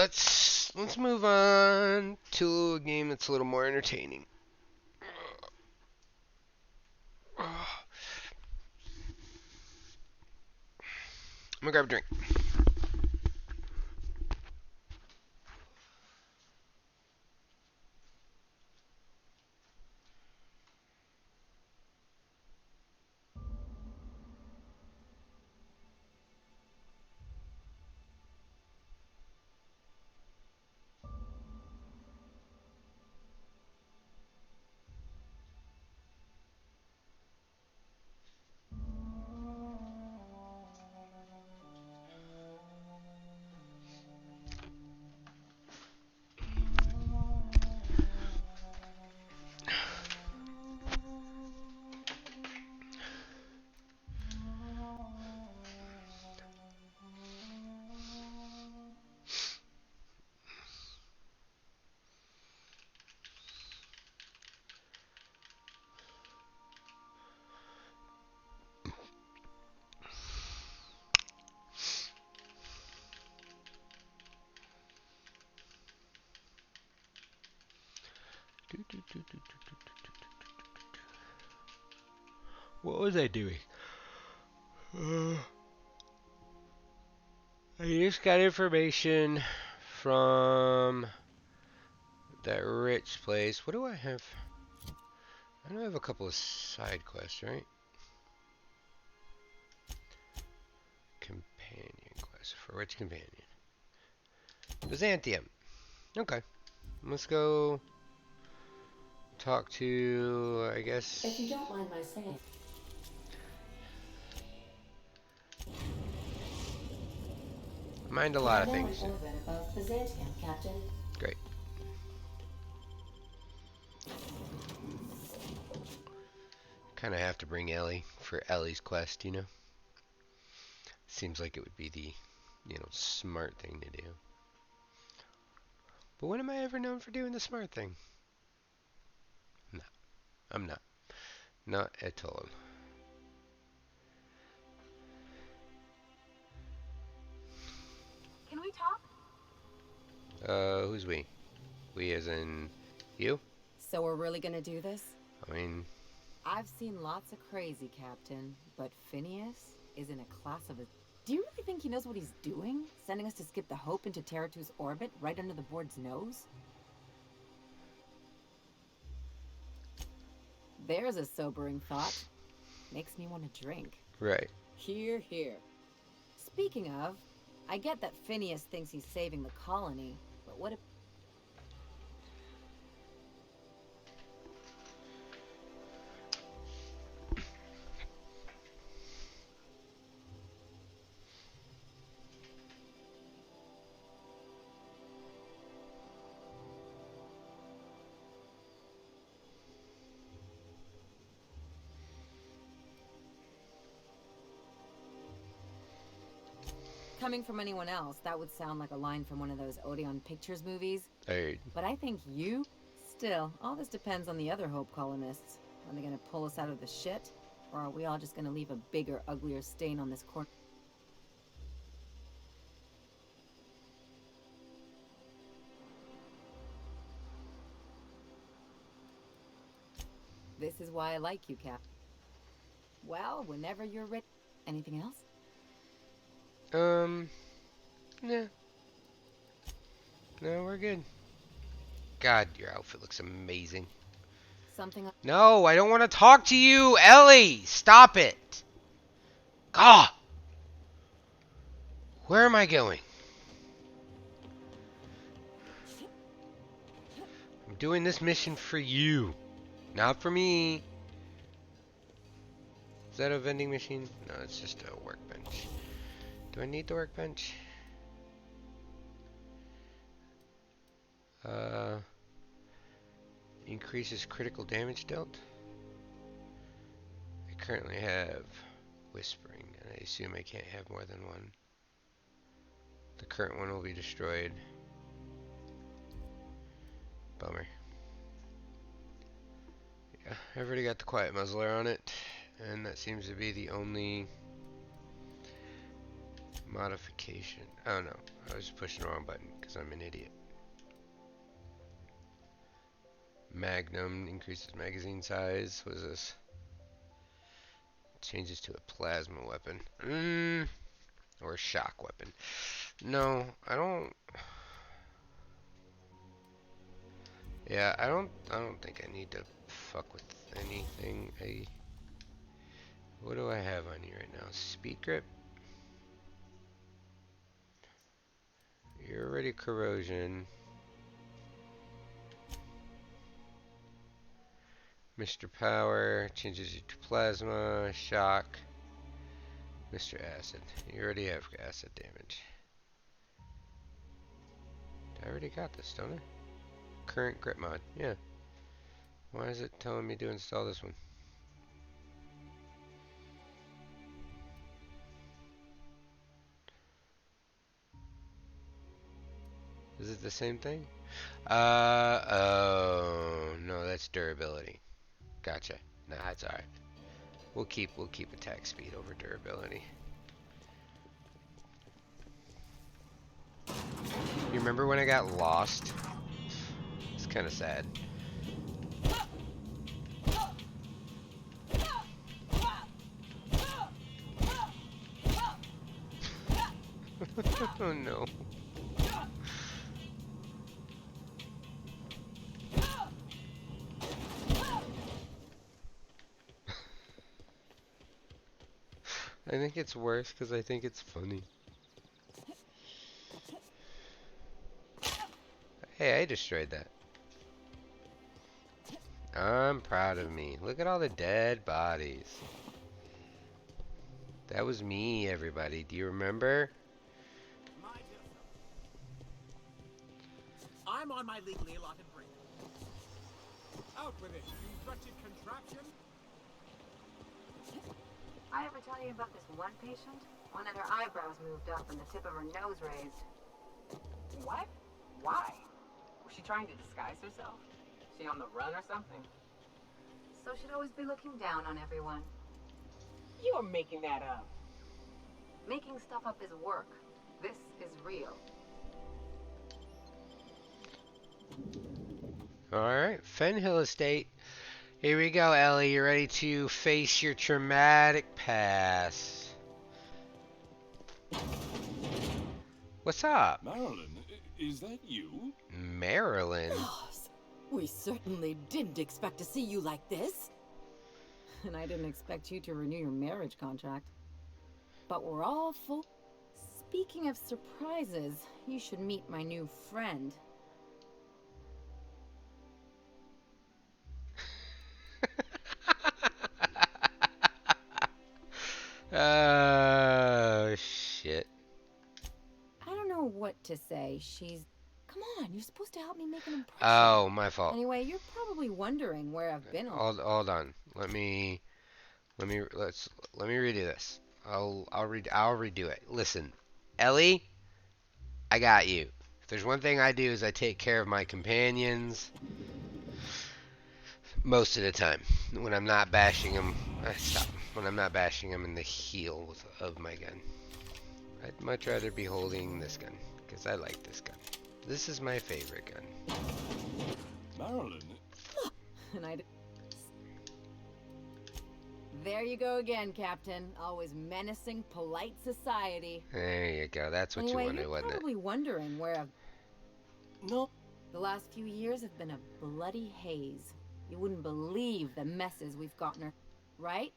let's move on to a game that's a little more entertaining. I'm gonna grab a drink. What was I doing? I just got information from that rich place. What do I have? I know I have a couple of side quests, right? Companion quest. For which companion? Byzantium. Okay. Let's go talk to, I guess. If you don't mind my saying. Mind a We lot are of now in things. orbit above Byzantium, Captain. Great. Kind of have to bring Ellie for Ellie's quest, you know? Seems like it would be the, smart thing to do. But when am I ever known for doing the smart thing? No, I'm not. Not at all. Can we talk? Who's we? We as in you? So we're really gonna do this? I mean, I've seen lots of crazy, Captain, but Phineas is in a class of his. Do you really think he knows what he's doing? Sending us to skip the Hope into Terra-2's orbit right under the board's nose? There's a sobering thought. Makes me want to drink. right. Hear, hear. Speaking of, I get that Phineas thinks he's saving the colony, but what if... Coming from anyone else, that would sound like a line from one of those Odeon Pictures movies. Hey, But I think you... Still, all this depends on the other Hope colonists. Are they gonna pull us out of the shit? Or are we all just gonna leave a bigger, uglier stain on this corner? This is why I like you, Cap. Well, whenever you're ready. Anything else? yeah. No, we're good. God, your outfit looks amazing. Something... No, I don't want to talk to you, Ellie! Stop it! God! Where am I going? I'm doing this mission for you, not for me. Is that a vending machine? No, it's just a workbench. Do I need the workbench? Increases critical damage dealt. I currently have Whispering, and I assume I can't have more than one. The current one will be destroyed. Bummer. Yeah, I've already got the Quiet Muzzler on it, and that seems to be the only Modification. Oh no, I was pushing the wrong button because I'm an idiot. Magnum increases magazine size. What is this? Changes to a plasma weapon. Or a shock weapon. No, I don't. Yeah, I don't think I need to fuck with anything. What do I have on you right now? Speed grip. You're already corrosion. Mr. Power changes you to plasma, shock. Mr. Acid. You already have acid damage. I already got this, don't I? Current grip mod. Yeah. Why is it telling me to install this one? Is it the same thing? Oh, no, that's durability. Gotcha. Nah, that's alright. We'll keep attack speed over durability. You remember when I got lost? It's kind of sad. Oh no. I think it's worse because I think it's funny. Hey, I destroyed that. I'm proud of me. Look at all the dead bodies. That was me, everybody. Do you remember? I'm on my legally allotted break. Out with it, you wretched contraption! I ever tell you about this one patient? One of her eyebrows moved up and the tip of her nose raised. What? Why? Was she trying to disguise herself? She on the run or something? So she'd always be looking down on everyone. You are making that up. Making stuff up is work. This is real. Alright, Fenhill Estate. Here we go, Ellie. You ready to face your traumatic past? What's up? Marilyn, is that you? Marilyn? Boss, we certainly didn't expect to see you like this. And I didn't expect you to renew your marriage contract. But we're all full. Speaking of surprises, you should meet my new friend. Oh, shit. I don't know what to say. She's... Come on, you're supposed to help me make an impression. Oh, my fault. Anyway, you're probably wondering where I've been all... Hold on. Let me redo this. I'll redo it. Listen, Ellie, I got you. If there's one thing I do is I take care of my companions most of the time. When I'm not bashing them, stop. When I'm not bashing them in the heel of my gun. I'd much rather be holding this gun because I like this gun. This is my favorite gun. Marilyn, And I... There you go again, Captain. Always menacing polite society. There you go. That's what Anyway, you wanted, you're wasn't it? probably wondering where I've... no. The last few years have been a bloody haze. You wouldn't believe the messes we've gotten her, right?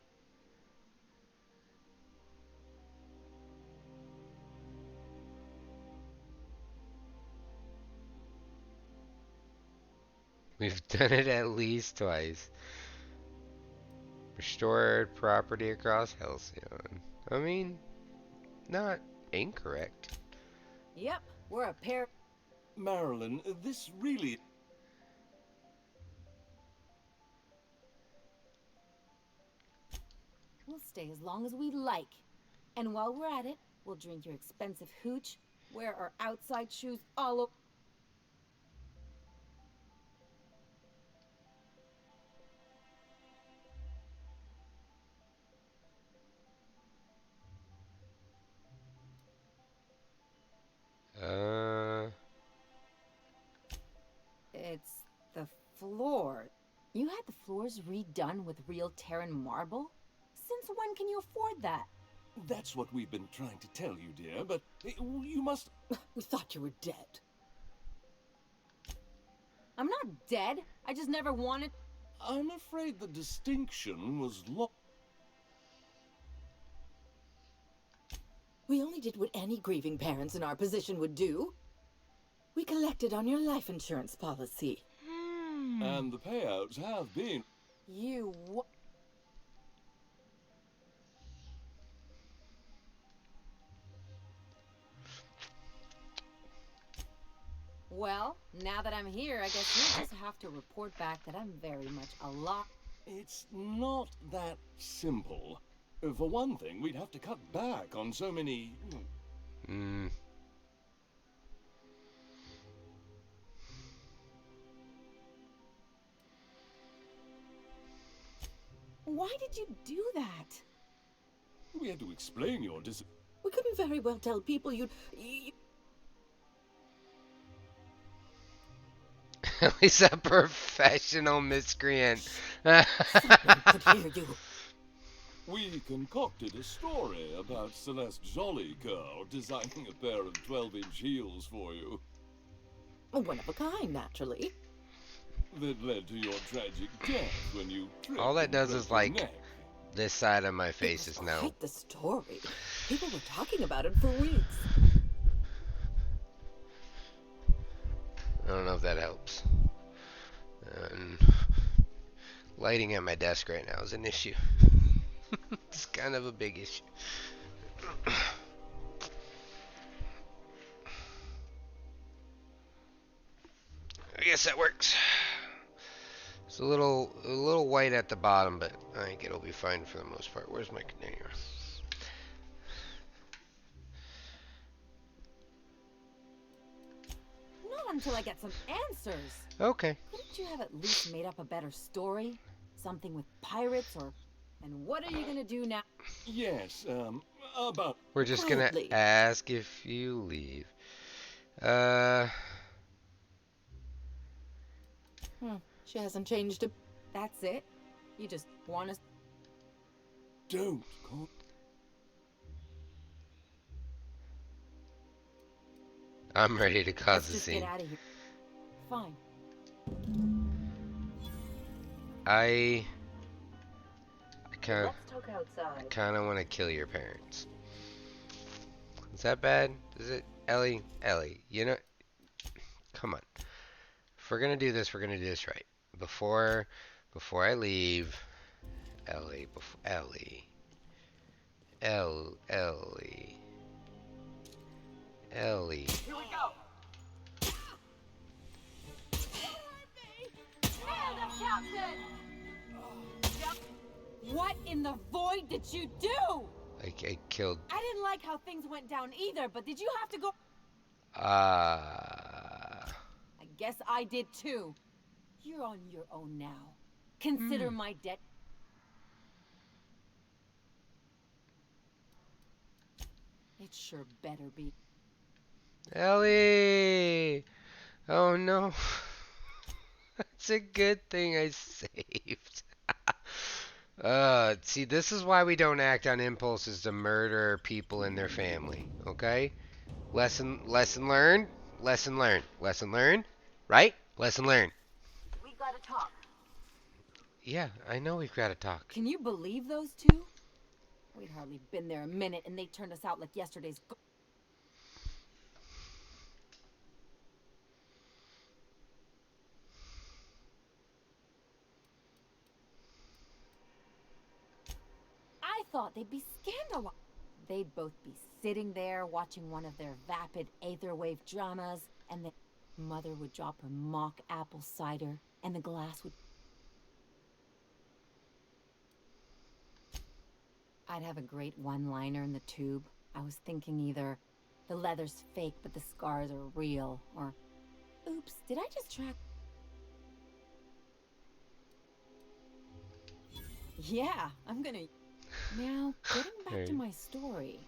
We've done it at least twice. Restored property across Halcyon. I mean, not incorrect. Yep, we're a pair... Marilyn, this really... We'll stay as long as we like. And while we're at it, we'll drink your expensive hooch, wear our outside shoes all over... floor. You had the floors redone with real Terran marble? Since when can you afford that? That's what we've been trying to tell you, dear, but you must... We thought you were dead. I'm not dead. I just never wanted. I'm afraid the distinction was lost. We only did what any grieving parents in our position would do. We collected on your life insurance policy. And the payouts have been... You what? Well, now that I'm here, I guess you just have to report back that I'm very much alive. It's not that simple. For one thing, we'd have to cut back on so many... Why did you do that? We had to explain your We couldn't very well tell people you'd... He's a professional miscreant. Someone could hear you. We concocted a story about Celeste Jollycurl designing a pair of 12-inch heels for you. One of a kind, naturally. That led to your tragic death when you tripped All that and does broke is your like neck. this side of my It face was is no. quite the story. People were talking about it for weeks. I don't know if that helps. And lighting at my desk right now is an issue. It's kind of a big issue. I guess that works. It's a little white at the bottom, but I think it'll be fine for the most part. Where's my container? Not until I get some answers. Okay. Couldn't you have at least made up a better story? Something with pirates or... And what are you gonna do now? Yes, about... We're just gonna Quietly. ask if you leave. She hasn't changed a... That's it? You just want us... Don't call... I'm ready to cause Let's a just scene. get out of here. Fine. I kind Let's talk outside. of want to kill your parents. Is that bad? Is it? Ellie, you know, come on. If we're gonna do this, we're gonna do this right. Before I leave, Ellie, Ellie. Here we go. Stand up, Captain! What in the void did you do? I killed. I didn't like how things went down either, but did you have to go? I guess I did too. You're on your own now. Consider my debt. It sure better be. Ellie! Oh no. It's a good thing I saved. See, this is why we don't act on impulses to murder people and their family, okay? Lesson learned? Lesson learned? Right? Lesson learned. We gotta talk. Yeah, I know we've got to talk. Can you believe those two? We'd hardly been there a minute and they turned us out like yesterday's. I thought they'd be scandalized. They'd both be sitting there watching one of their vapid aetherwave dramas, and the mother would drop her mock apple cider, and the glass would. I'd have a great one-liner in the tube. I was thinking either the leather's fake but the scars are real, or oops, did I just track? Yeah, I'm gonna... Now, getting back to my story.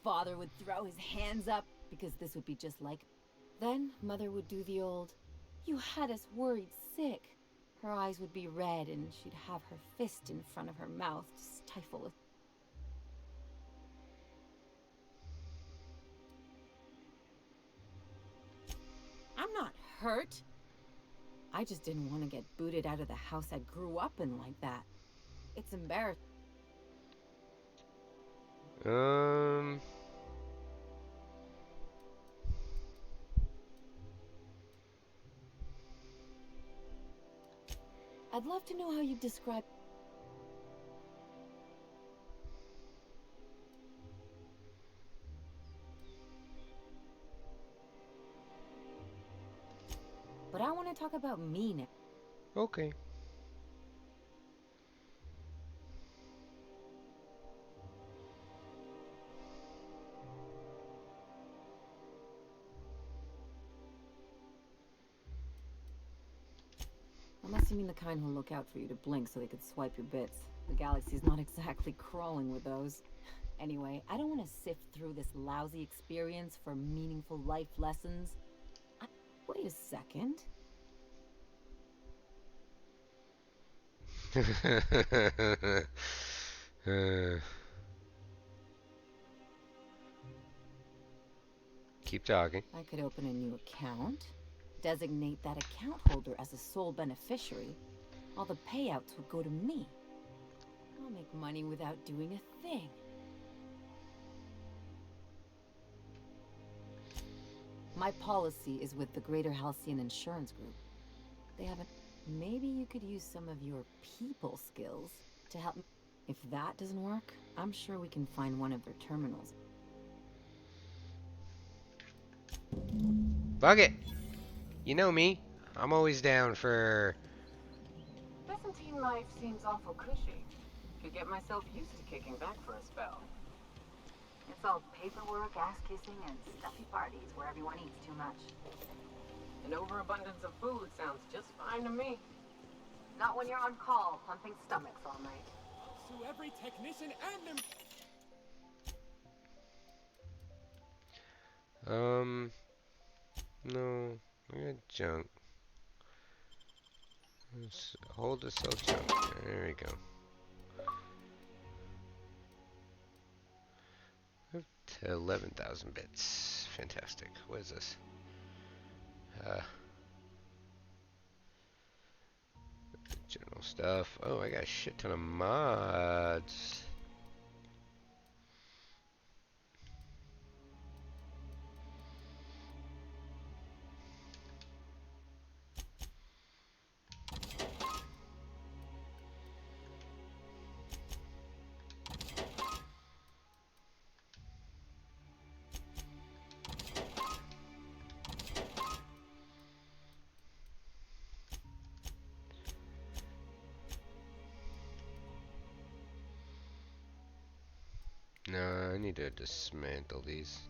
Father would throw his hands up because this would be just like... Then Mother would do the old, You had us worried sick. Her eyes would be red and she'd have her fist in front of her mouth to stifle it. I'm not hurt. I just didn't want to get booted out of the house I grew up in like that. It's embarrassing. I'd love to know how you describe... But I want to talk about me now. Okay. Unless you mean the kind who'll look out for you to blink so they could swipe your bits. The galaxy's not exactly crawling with those. Anyway, I don't want to sift through this lousy experience for meaningful life lessons. Wait a second. Keep talking. I could open a new account, designate that account holder as a sole beneficiary. All the payouts would go to me. I'll make money without doing a thing. My policy is with the Greater Halcyon Insurance Group. They haven't... Maybe you could use some of your people skills to help me. If that doesn't work, I'm sure we can find one of their terminals. Fuck it. You know me. I'm always down for... Byzantine life seems awful cushy. Could get myself used to kicking back for a spell. It's all paperwork, ass-kissing, and stuffy parties where everyone eats too much. An overabundance of food sounds just fine to me. Not when you're on call, pumping stomachs all night. Sue every technician and them. No. I got junk. Let's hold the cell junk. There we go. Up to 11,000 bits. Fantastic. What is this? General stuff. Oh, I got a shit ton of mods. No, I need to dismantle these.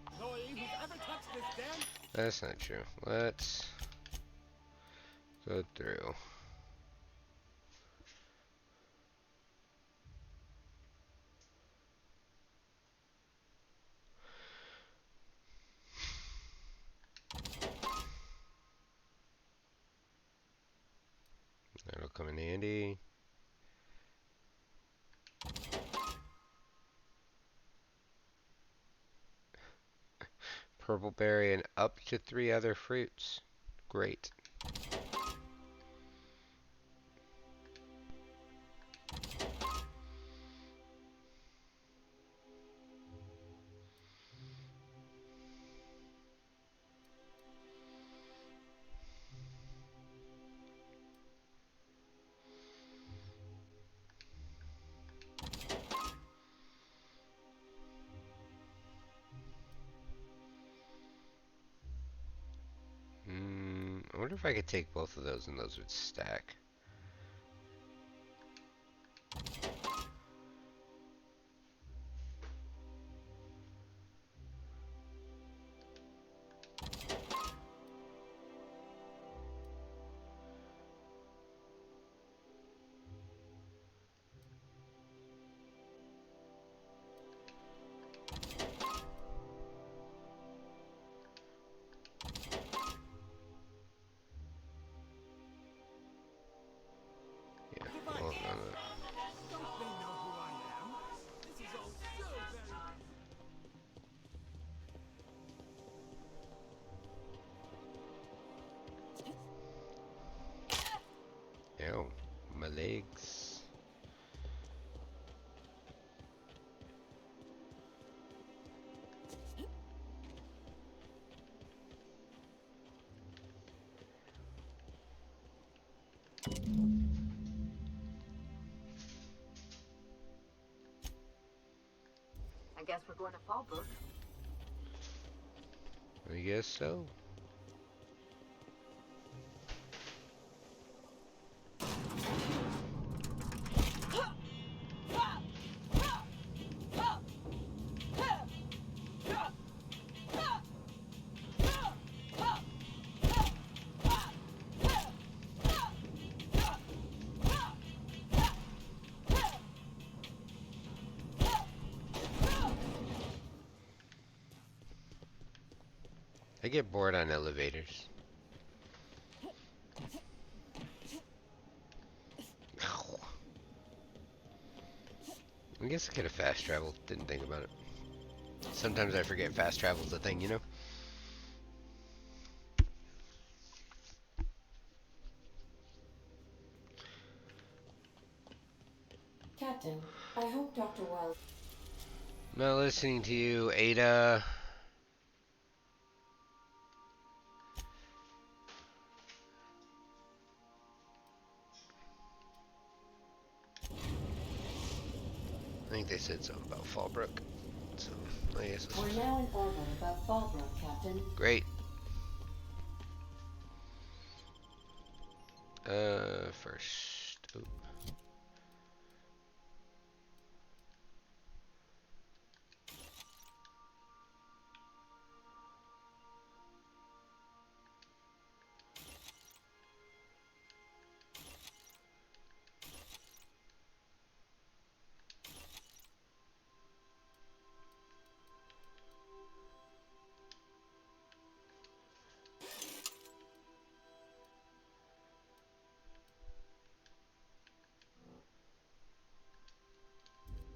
Employee who's ever touched this damn. That's not true. Let's go through. That'll come in handy. Purple berry and up to 3 other fruits. Great. I wonder if I could take both of those and those would stack. I guess we're going to Fallbrook. I guess so. I get bored on elevators. Ow. I guess I could have fast traveled. Didn't think about it. Sometimes I forget fast travel's a thing, you know? Captain, I hope Dr. Wells. Not listening to you, Ada. I think they said something about Fallbrook. So, I guess it's We're now in orbit above Fallbrook, Captain. great. First. Oop.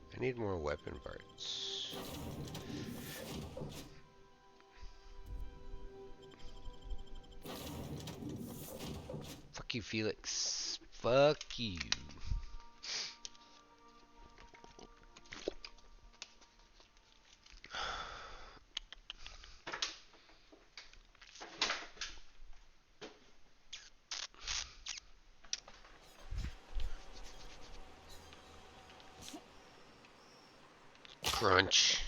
I need more weapon parts. Fuck you, Felix. Fuck you. Crunch.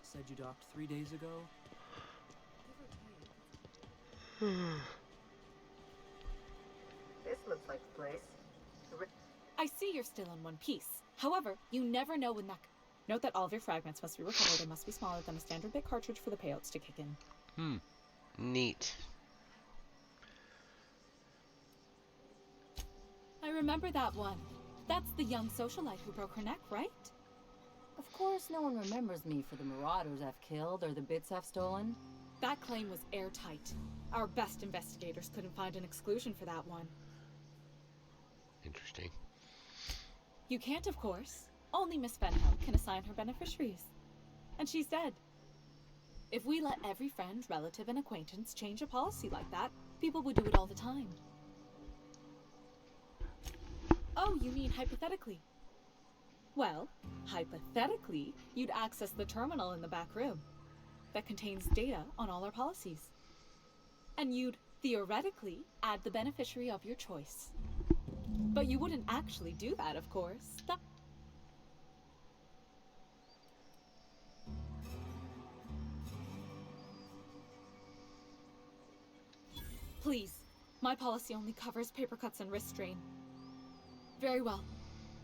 Said you docked 3 days ago? This looks like the place. I see you're still in one piece. However, you never know when that... Note that all of your fragments must be recovered and must be smaller than a standard bit cartridge for the payouts to kick in. Neat. I remember that one. That's the young socialite who broke her neck, right? Of course, no one remembers me for the marauders I've killed or the bits I've stolen. That claim was airtight. Our best investigators couldn't find an exclusion for that one. Interesting. You can't, of course. Only Miss Fenhill can assign her beneficiaries. And she's dead. If we let every friend, relative, and acquaintance change a policy like that, people would do it all the time. Oh, you mean hypothetically? Well, hypothetically, you'd access the terminal in the back room that contains data on all our policies. And you'd, theoretically, add the beneficiary of your choice. But you wouldn't actually do that, of course. Please, my policy only covers paper cuts and wrist strain. Very well,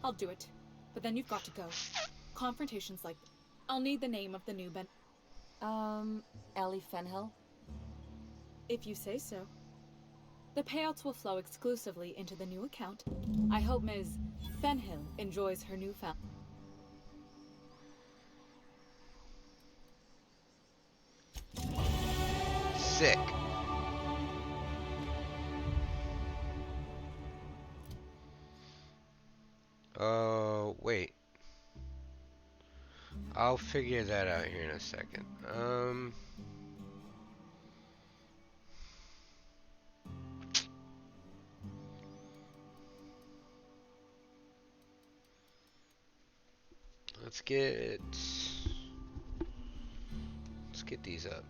I'll do it. But then you've got to go. Confrontations like... I'll need the name of the new Ellie Fenhill? If you say so. The payouts will flow exclusively into the new account. I hope Ms. Fenhill enjoys her newfound... Sick. Oh, wait. I'll figure that out here in a second. Let's get these up.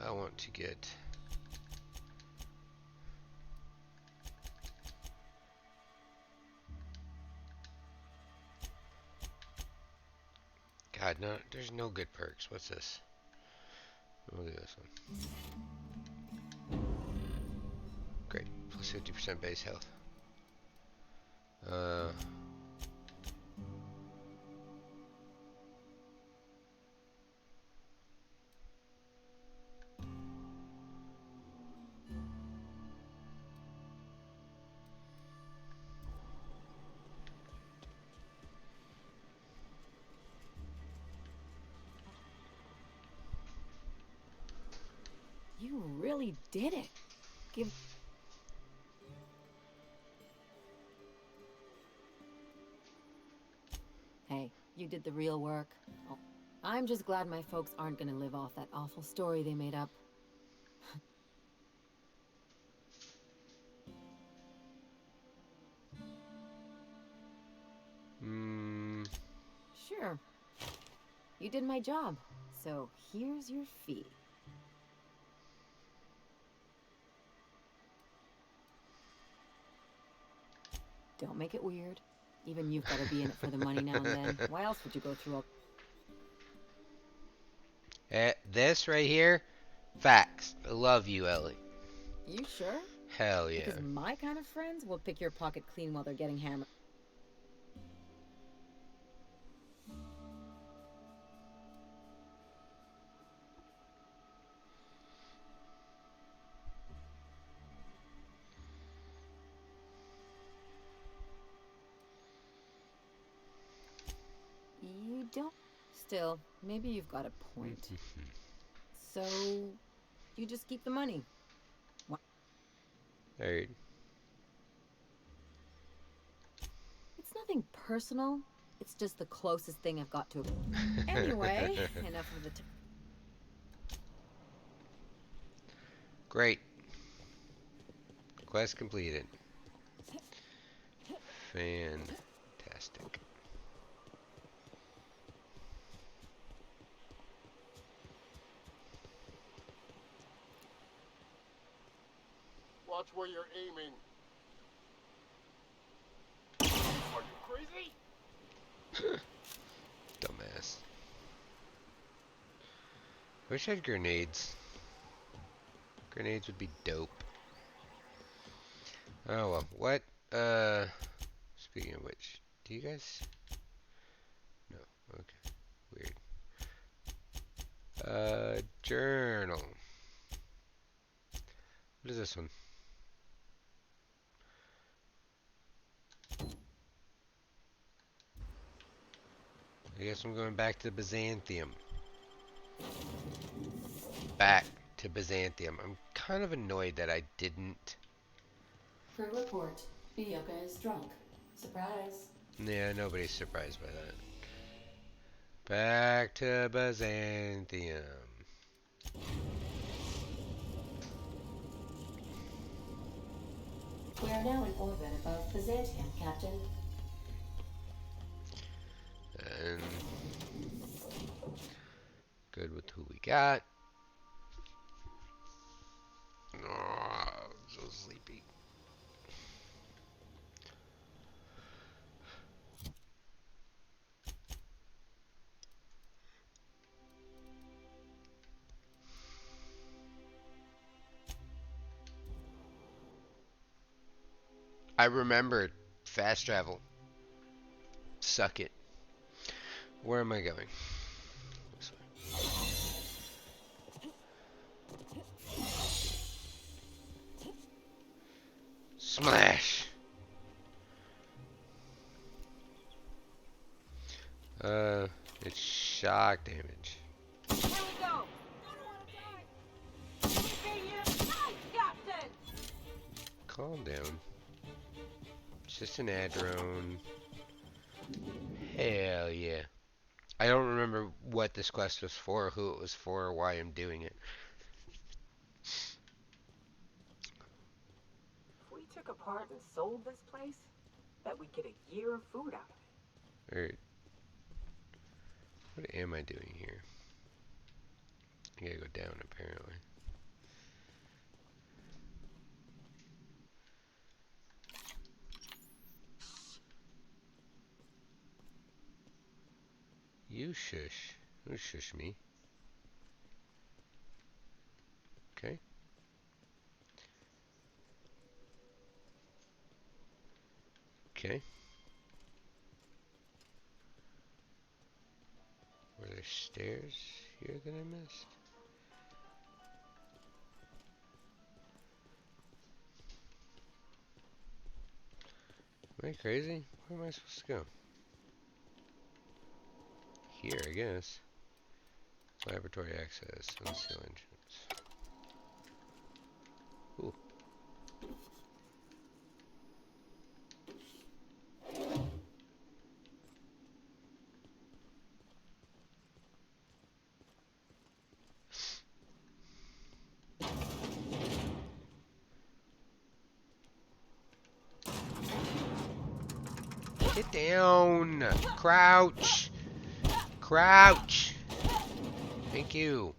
I want to get God, no, there's no good perks. What's this? We'll do this one. Great, plus 50% base health. You really did it. Give. Hey, you did the real work. Oh, I'm just glad my folks aren't gonna live off that awful story they made up. Sure. You did my job, so here's your fee. Don't make it weird. Even you've got to be in it for the money now and then. Why else would you go through all... This right here, facts. I love you, Ellie. You sure? Hell yeah. Because my kind of friends will pick your pocket clean while they're getting hammered. You don't... Still, maybe you've got a point. So, you just keep the money. What? Alright. It's nothing personal. It's just the closest thing I've got to... Anyway, enough of the... Great. Quest completed. Fantastic. Watch where you're aiming. Are you crazy? Dumbass. Wish I had grenades. Grenades would be dope. Oh well, what, speaking of which, do you guys, no, okay, weird. Journal. What is this one? I guess I'm going back to Byzantium. Back to Byzantium. I'm kind of annoyed that I didn't. For report, Bioka is drunk. Surprise. Yeah, nobody's surprised by that. Back to Byzantium. We are now in orbit above Byzantium, Captain. And good with who we got. Oh, I'm so sleepy. I remembered fast travel. Suck it. Where am I going? This way. Smash! It's shock damage. Here we go. Captain. Calm down. It's just an ad drone. Hell yeah. I don't remember what this quest was for, who it was for, or why I'm doing it. If we took apart and sold this place, bet we'd get a year of food out of it. Alright. What am I doing here? I gotta go down, apparently. You shush. You shush me. Okay. Okay. Were there stairs here that I missed? Am I crazy? Where am I supposed to go? Here, I guess. Laboratory access. Unseal entrance. Ooh. Get down! Crouch! Crouch! Thank you.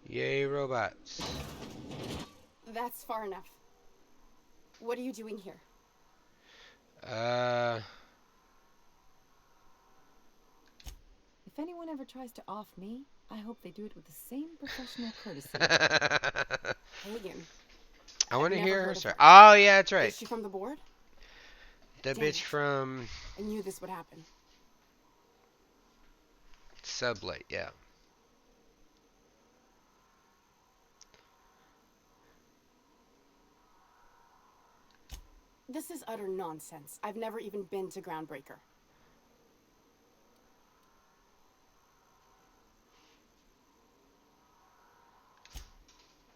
Yay, robots. That's far enough. What are you doing here? If anyone ever tries to off me, I hope they do it with the same professional courtesy. Hagen. I want to I've hear never her heard of start. her. Oh, yeah, that's right. Is she from the board? The Dang bitch it. from I knew this would happen. Sublight, yeah. This is utter nonsense. I've never even been to Groundbreaker.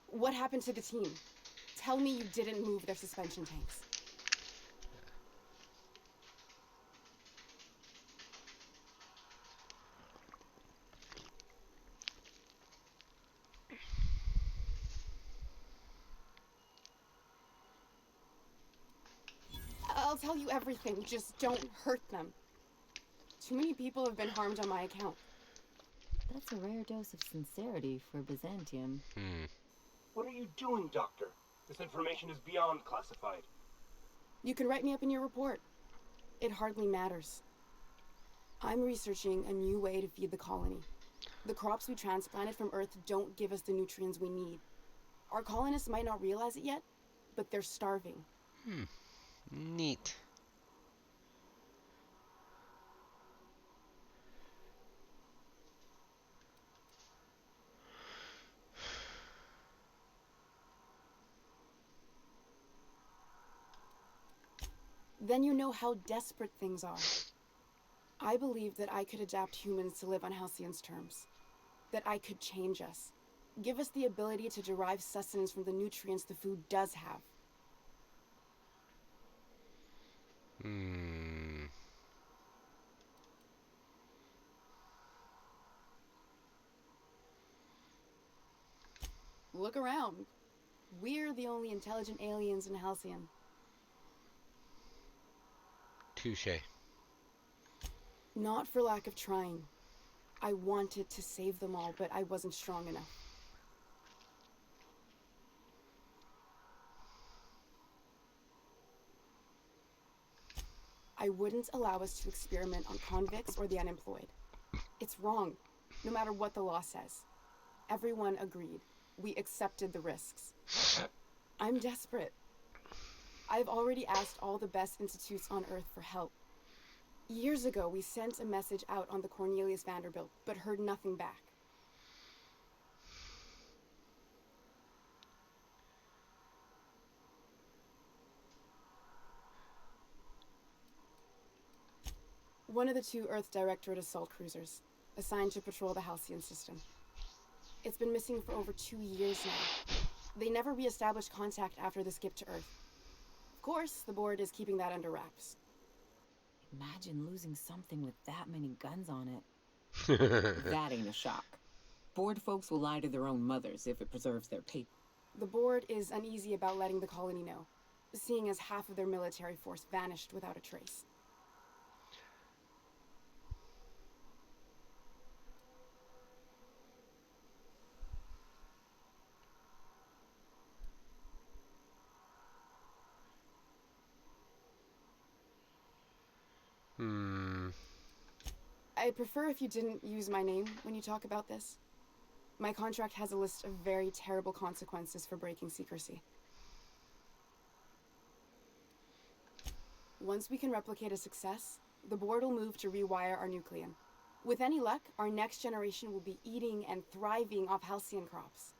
What happened to the team? Tell me you didn't move their suspension tanks. I'll tell you everything, just don't hurt them. Too many people have been harmed on my account. That's a rare dose of sincerity for Byzantium. What are you doing, Doctor? This information is beyond classified. You can write me up in your report. It hardly matters. I'm researching a new way to feed the colony. The crops we transplanted from Earth don't give us the nutrients we need. Our colonists might not realize it yet, but they're starving. Neat. Then you know how desperate things are. I believe that I could adapt humans to live on Halcyon's terms. That I could change us. Give us the ability to derive sustenance from the nutrients the food does have. Look around. We're the only intelligent aliens in Halcyon. Touche. Not for lack of trying. I wanted to save them all, but I wasn't strong enough. I wouldn't allow us to experiment on convicts or the unemployed. It's wrong, no matter what the law says. Everyone agreed. We accepted the risks. I'm desperate. I've already asked all the best institutes on Earth for help. Years ago, we sent a message out on the Cornelius Vanderbilt, but heard nothing back. One of the two Earth Directorate assault cruisers, assigned to patrol the Halcyon system. It's been missing for over 2 years now. They never re-established contact after the skip to Earth. Of course, the board is keeping that under wraps. Imagine losing something with that many guns on it. That ain't a shock. Board folks will lie to their own mothers if it preserves their paper. The board is uneasy about letting the colony know, seeing as half of their military force vanished without a trace. I'd prefer if you didn't use my name when you talk about this. My contract has a list of very terrible consequences for breaking secrecy. Once we can replicate a success, the board will move to rewire our nucleon. With any luck, our next generation will be eating and thriving off halcyon crops.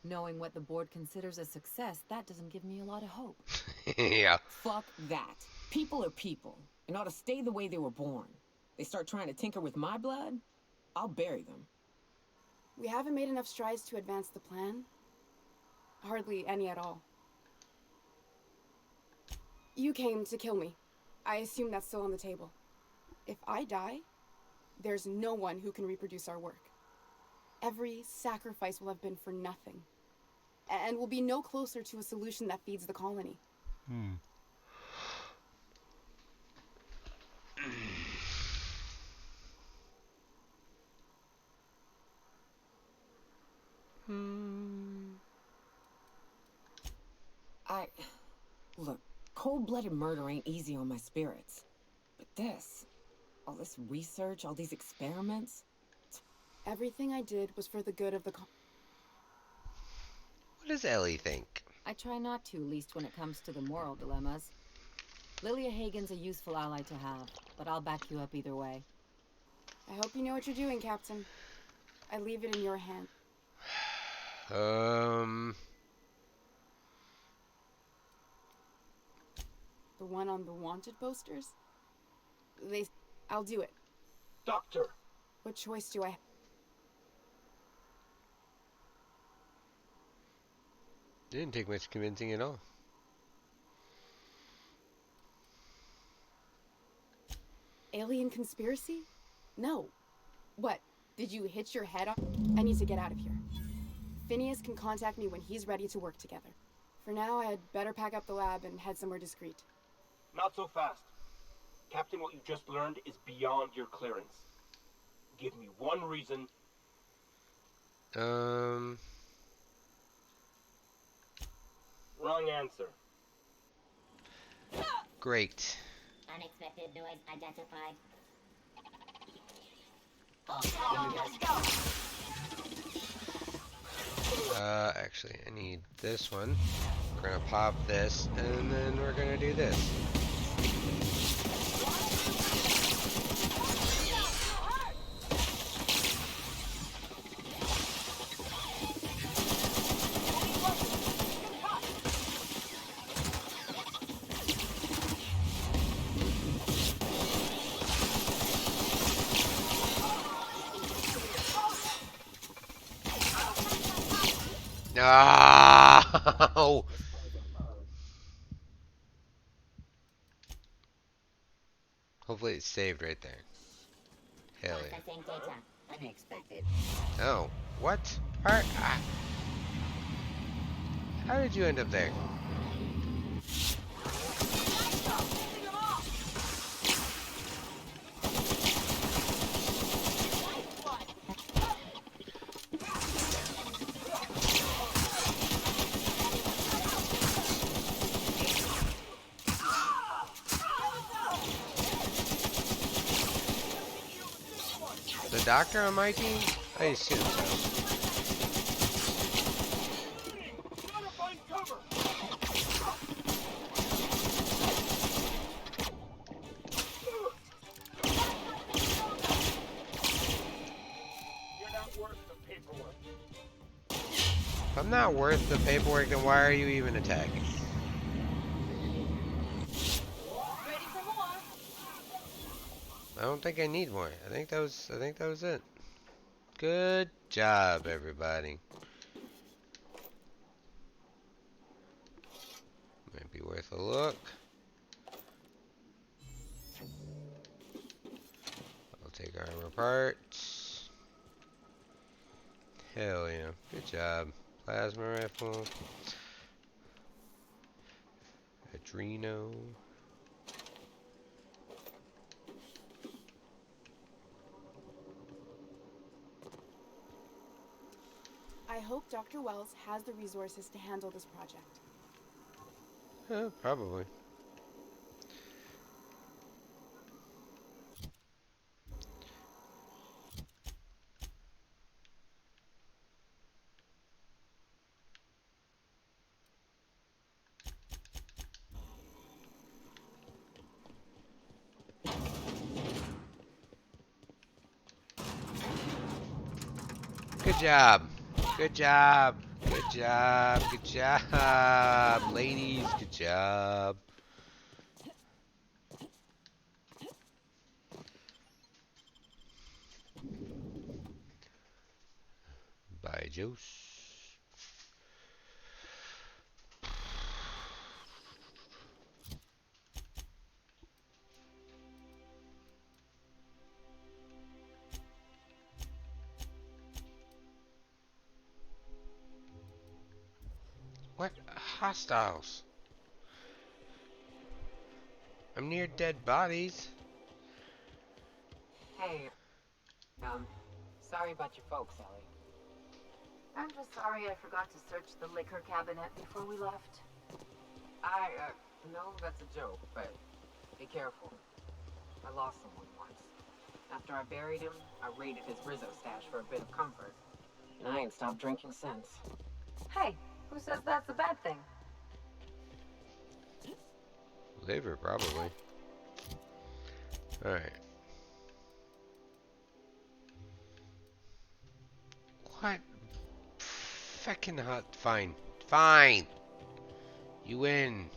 Knowing what the board considers a success, that doesn't give me a lot of hope. Yeah. Fuck that. People are people, and ought to stay the way they were born. They start trying to tinker with my blood, I'll bury them. We haven't made enough strides to advance the plan. Hardly any at all. You came to kill me. I assume that's still on the table. If I die, there's no one who can reproduce our work. Every sacrifice will have been for nothing. And we'll be no closer to a solution that feeds the colony. Look, cold-blooded murder ain't easy on my spirits. But this, all this research, all these experiments... Everything I did was for the good of the What does Ellie think? I try not to, least when it comes to the moral dilemmas. Lilia Hagen's a useful ally to have, but I'll back you up either way. I hope you know what you're doing, Captain. I leave it in your hand. The one on the wanted posters? I'll do it. Doctor! What choice do I have? Didn't take much convincing at all. Alien conspiracy? No. What? Did you hit your head on? I need to get out of here. Phineas can contact me when he's ready to work together. For now, I'd better pack up the lab and head somewhere discreet. Not so fast. Captain, what you just learned is beyond your clearance. Give me one reason. Wrong answer. Great. Unexpected noise identified. Actually, I need this one. We're gonna pop this, and then we're gonna do this. No! Hopefully it's saved right there. Hell yeah. Processing data. Unexpected. Oh, what? How did you end up there? The doctor on my team? I assume so. If I'm not worth the paperwork, then why are you even attacking? I don't think I need more. I think that was it. Good job, everybody. Might be worth a look. I'll take armor parts. Hell yeah. Good job. Plasma rifle. Adreno. I hope Dr. Wells has the resources to handle this project. Good job. Good job. Good job. Good job. Ladies, good job. Bye, Juice. What? Hostiles? I'm near dead bodies. Hey, sorry about your folks, Ellie. I'm just sorry I forgot to search the liquor cabinet before we left. I know that's a joke, but be careful. I lost someone once. After I buried him, I raided his Rizzo stash for a bit of comfort. And I ain't stopped drinking since. Hey, who says that's a bad thing? Liver, probably. Alright. What? Feckin' hot. Fine. Fine! You win.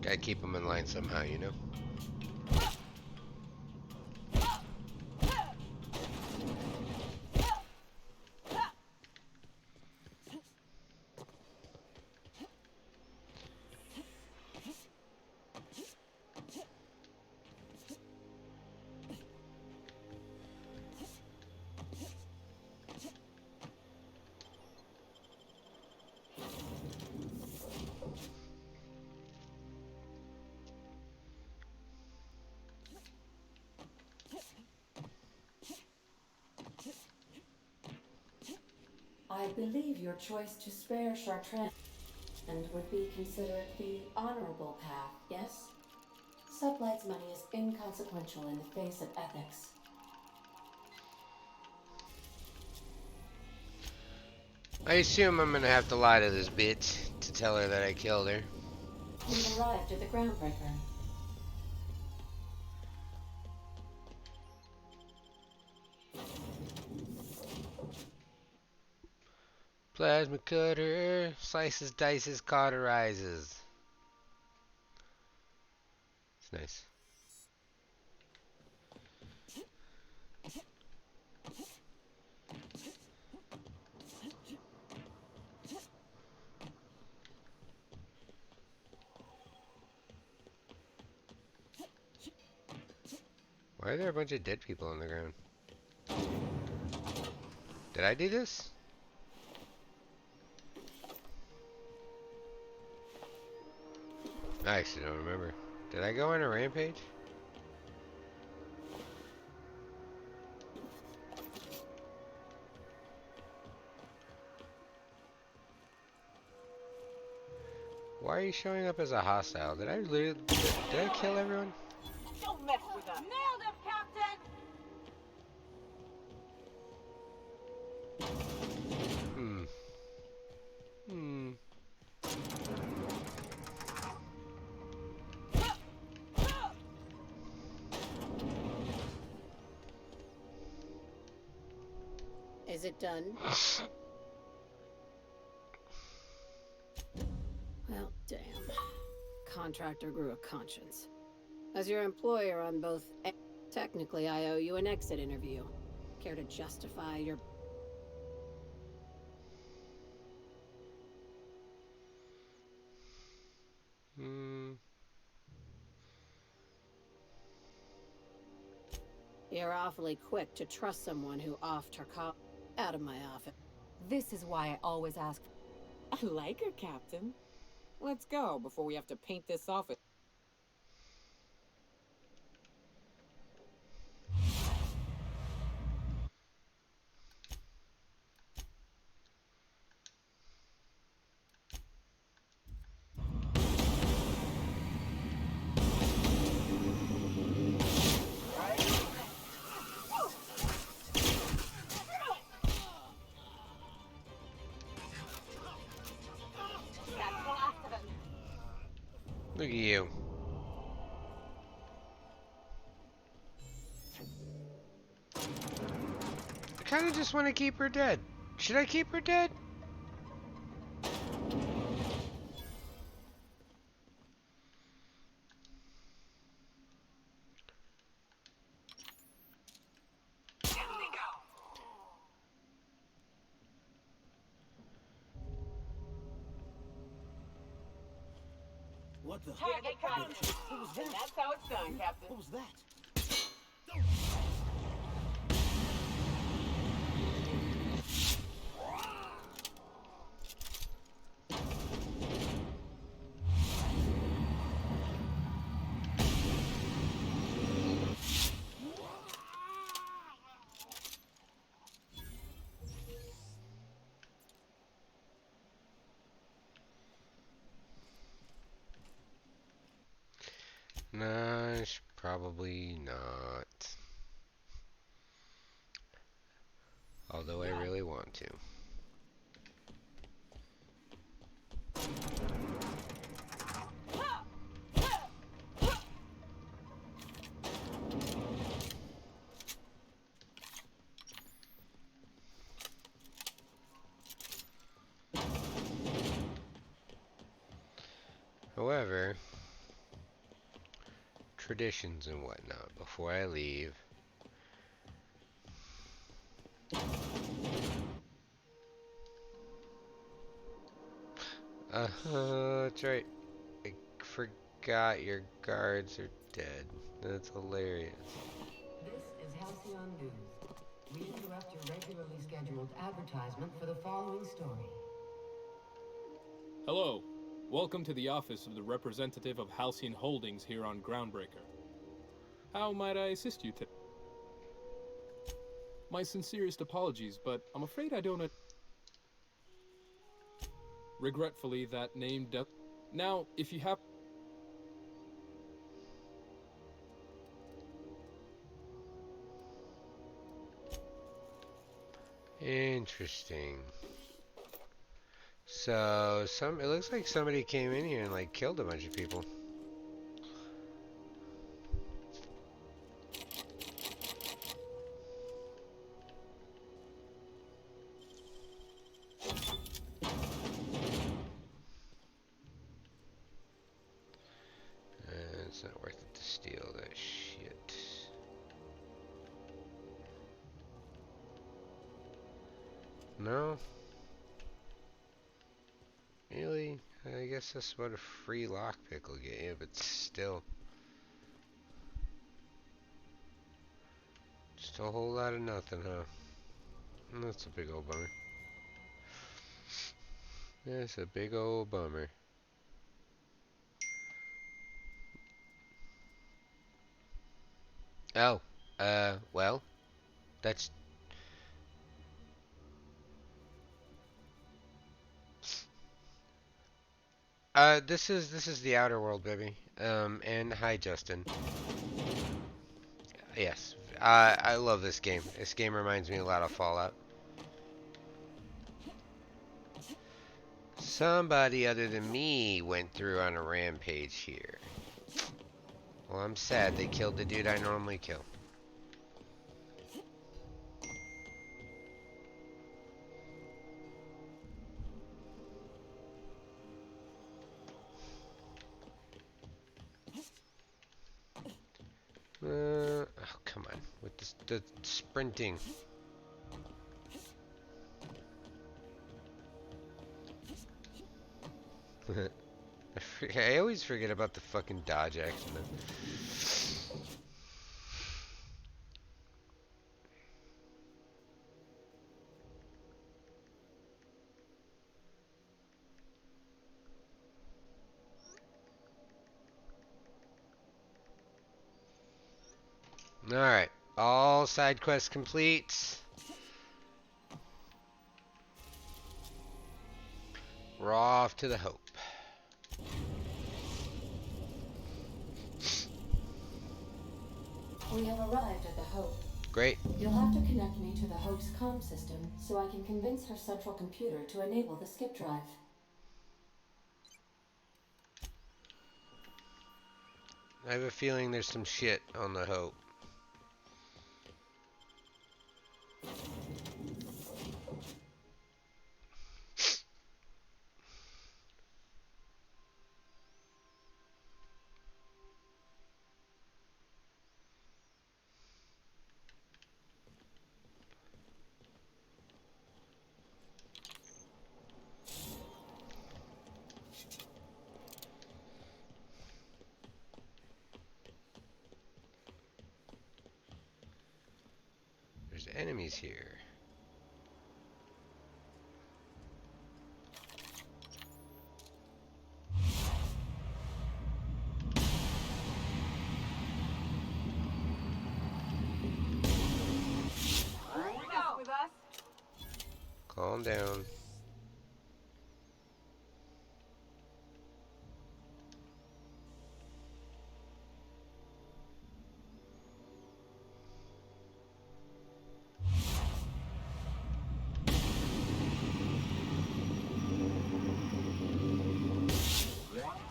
Gotta keep them in line somehow, you know? I believe your choice to spare Chartrand and would be considered the honorable path, yes? Sublight's money is inconsequential in the face of ethics. I assume I'm gonna have to lie to this bitch to tell her that I killed her. We've arrived at the Groundbreaker. Plasma cutter. Slices, dices, cauterizes. It's nice. Why are there a bunch of dead people on the ground? Did I do this? I actually don't remember. Did I go on a rampage? Why are you showing up as a hostile? Did I literally... Did I kill everyone? Don't mess with us. Nailed him, Captain! Is it done? Well, damn. Contractor grew a conscience. As your employer on both... Technically, I owe you an exit interview. Care to justify your... You're awfully quick to trust someone who offed her cop out of my office. This is why I always ask. I like her, Captain. Let's go before we have to paint this office. Look at you. I kind of just want to keep her dead. Should I keep her dead? What the? Target practice. What was that? And that's how it's done, Captain. What was that? Nah, probably not. Although I really want to. However, traditions and whatnot before I leave. That's right. I forgot your guards are dead. That's hilarious. This is Halcyon News. We interrupt your regularly scheduled advertisement for the following story. Hello. Welcome to the office of the representative of Halcyon Holdings here on Groundbreaker. How might I assist you today? My sincerest apologies, but I'm afraid I don't... Regretfully, that name does... Now, if you have... Interesting. So, it looks like somebody came in here and like killed a bunch of people. It's not worth it to steal that shit. No? Really? I guess that's what a free lockpick will get you, but still. Just a whole lot of nothing, huh? That's a big old bummer. That's a big old bummer. Oh, well, that's... this is the Outer World, baby. And hi, Justin. Yes, I love this game. This game reminds me a lot of Fallout. Somebody other than me went through on a rampage here. Well, I'm sad they killed the dude I normally kill. Oh, come on. With this, the sprinting. I always forget about the fucking dodge action. Alright. All side quests complete. We're off to the Hope. We have arrived at the Hope. Great. You'll have to connect me to the Hope's comm system so I can convince her central computer to enable the skip drive. I have a feeling there's some shit on the Hope. There's enemies here. With us? Calm down.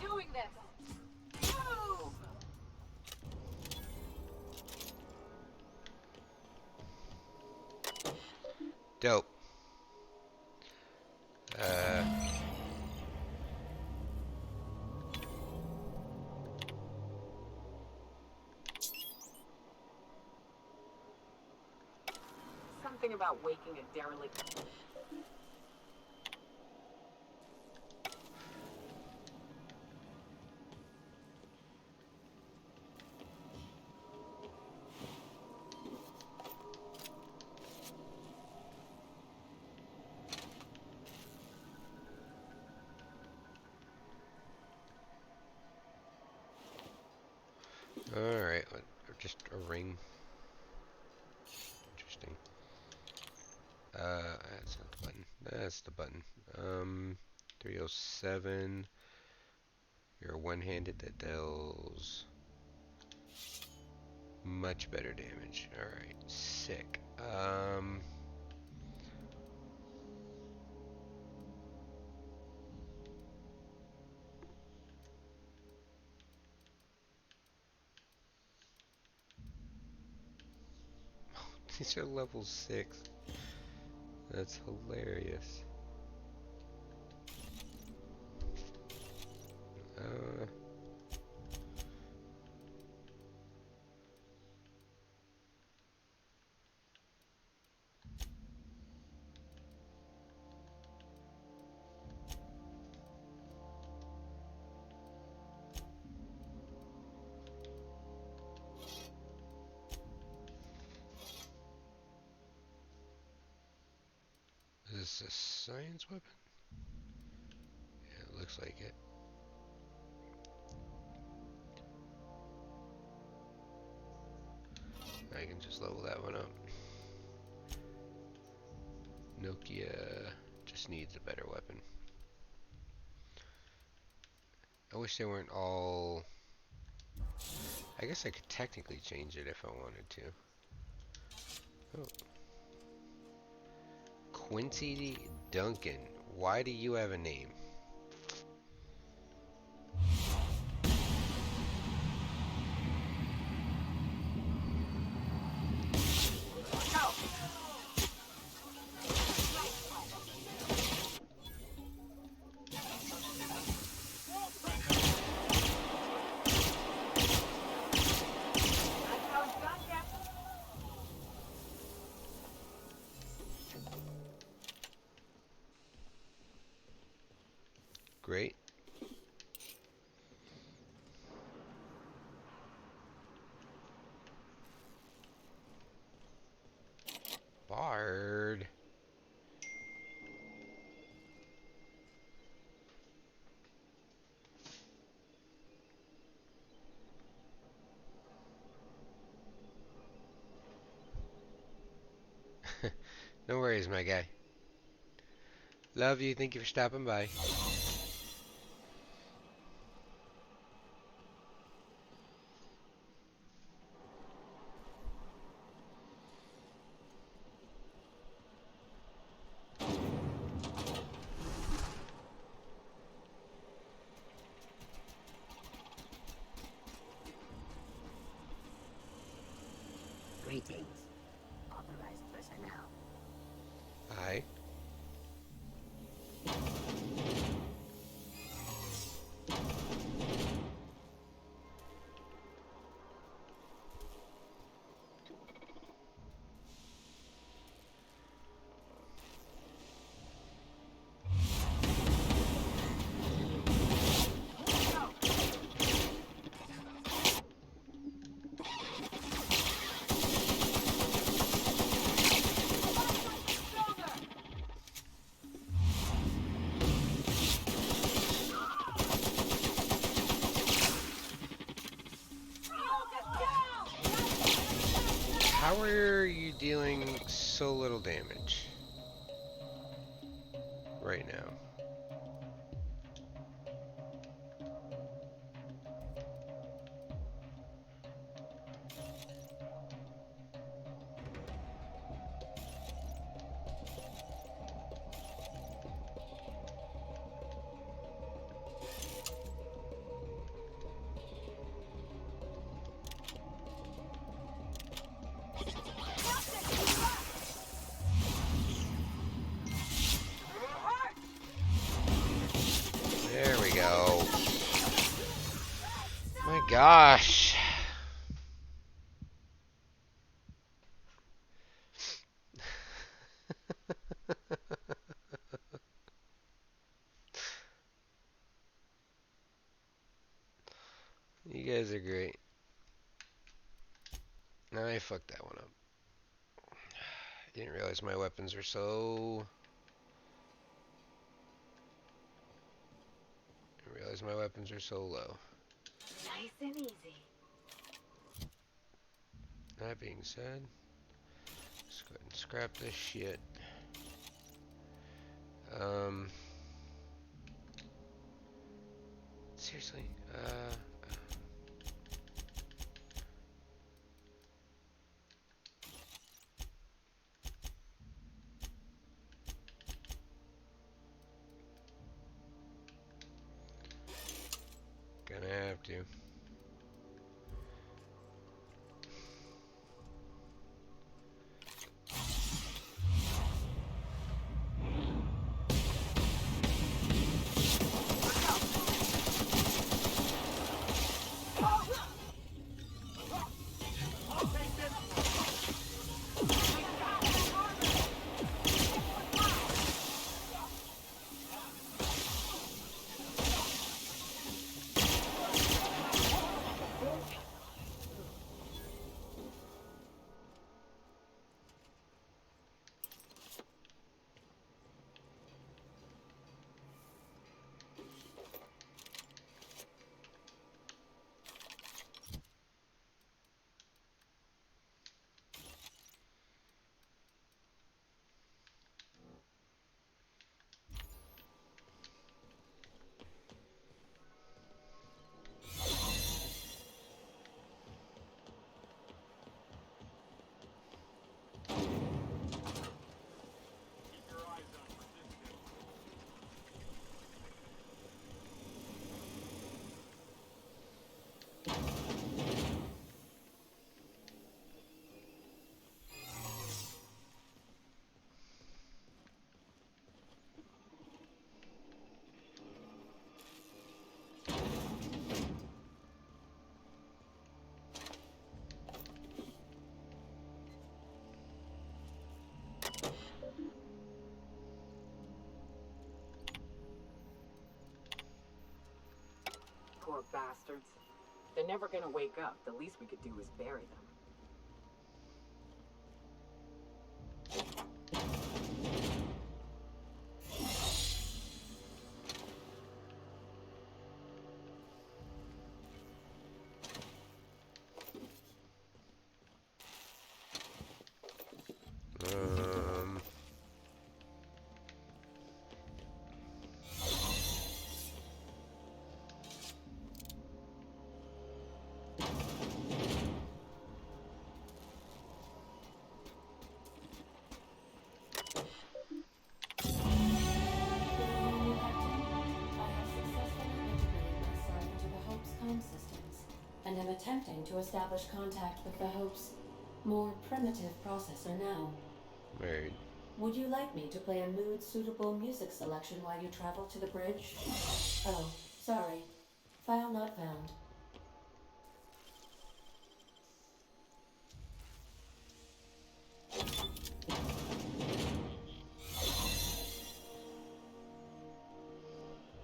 Doing this. Move. Dope. Something about waking a derelict. Alright, just a ring. Interesting. That's not the button. That's the button. 307. You're one-handed that deals much better damage. Alright, sick. These are level 6. That's hilarious. Is this a science weapon? Yeah, it looks like it. I can just level that one up. Nokia just needs a better weapon. I wish they weren't all... I guess I could technically change it if I wanted to. Oh. Quincy Duncan, why do you have a name? No worries, my guy. Love you. Thank you for stopping by. Greetings, authorized personnel. Hi. How are you dealing so little damage right now? There we go. My gosh. You guys are great. I fucked that one up. Didn't realize my weapons were so... Didn't realize my weapons are so low. Nice and easy. That being said, let's go ahead and scrap this shit. Seriously, gonna have to. Poor bastards. They're never gonna wake up. The least we could do is bury them. comm systems, and am attempting to establish contact with the Hope's more primitive processor now. Weird. Would you like me to play a mood-suitable music selection while you travel to the bridge? Oh, sorry. File not found.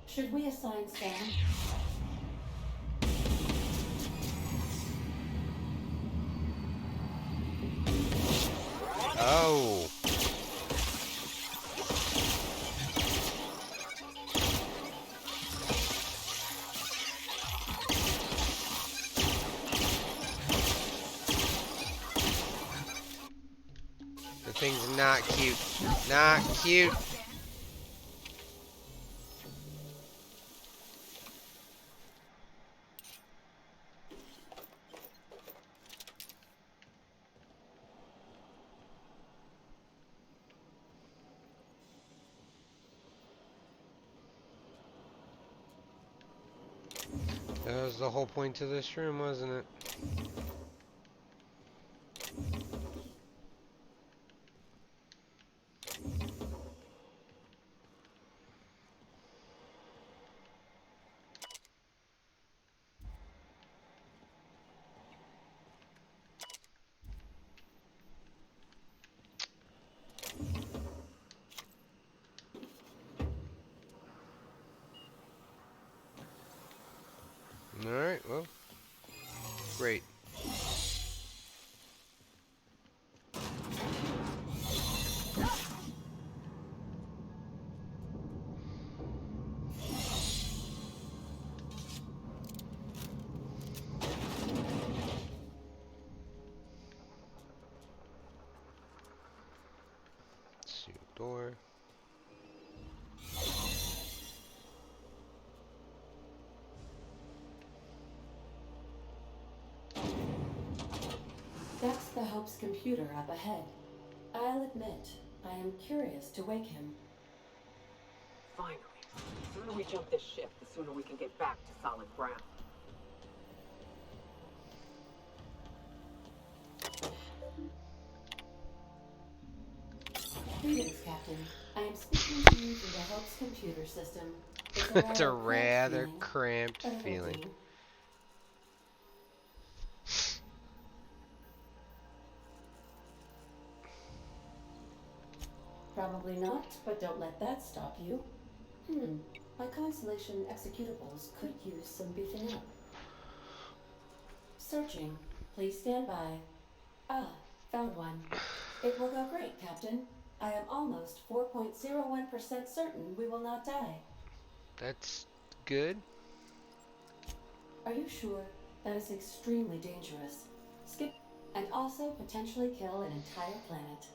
Should we assign Sam? Oh. The thing's not cute. Not cute. That was the whole point to this room, wasn't it? Alright, well, great. Suit door. That's the Hope's computer up ahead. I'll admit, I am curious to wake him. Finally. The sooner we jump this ship, the sooner we can get back to solid ground. Greetings, Captain. I am speaking to you from the Hope's computer system. It's a rather cramped feeling. Probably not, but don't let that stop you. My Constellation executables could use some beefing up. Searching. Please stand by. Ah, found one. It will go great, Captain. I am almost 4.01% certain we will not die. That's good. Are you sure? That is extremely dangerous. Skip, and also potentially kill an entire planet.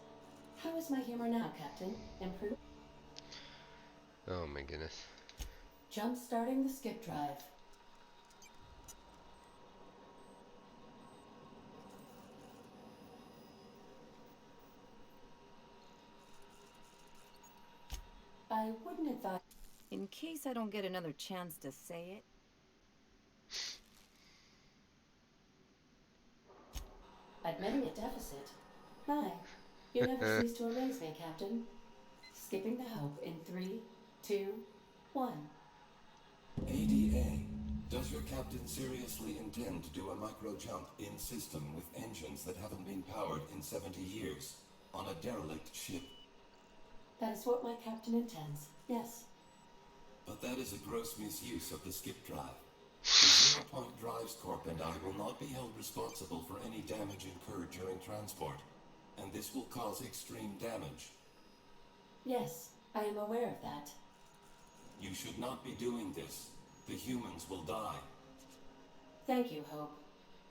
How is my humor now, Captain? Improved? Oh my goodness. Jump starting the skip drive. I wouldn't advise. In case I don't get another chance to say it. Admitting a deficit. My, you never cease to amaze me, Captain. Skipping the Hope in 3, 2, 1. ADA, does your captain seriously intend to do a micro jump in system with engines that haven't been powered in 70 years on a derelict ship? That is what my captain intends, yes. But that is a gross misuse of the skip drive. The Zero Point Drives Corp and I will not be held responsible for any damage incurred during transport, and this will cause extreme damage. Yes, I am aware of that. You should not be doing this. The humans will die. Thank you, Hope.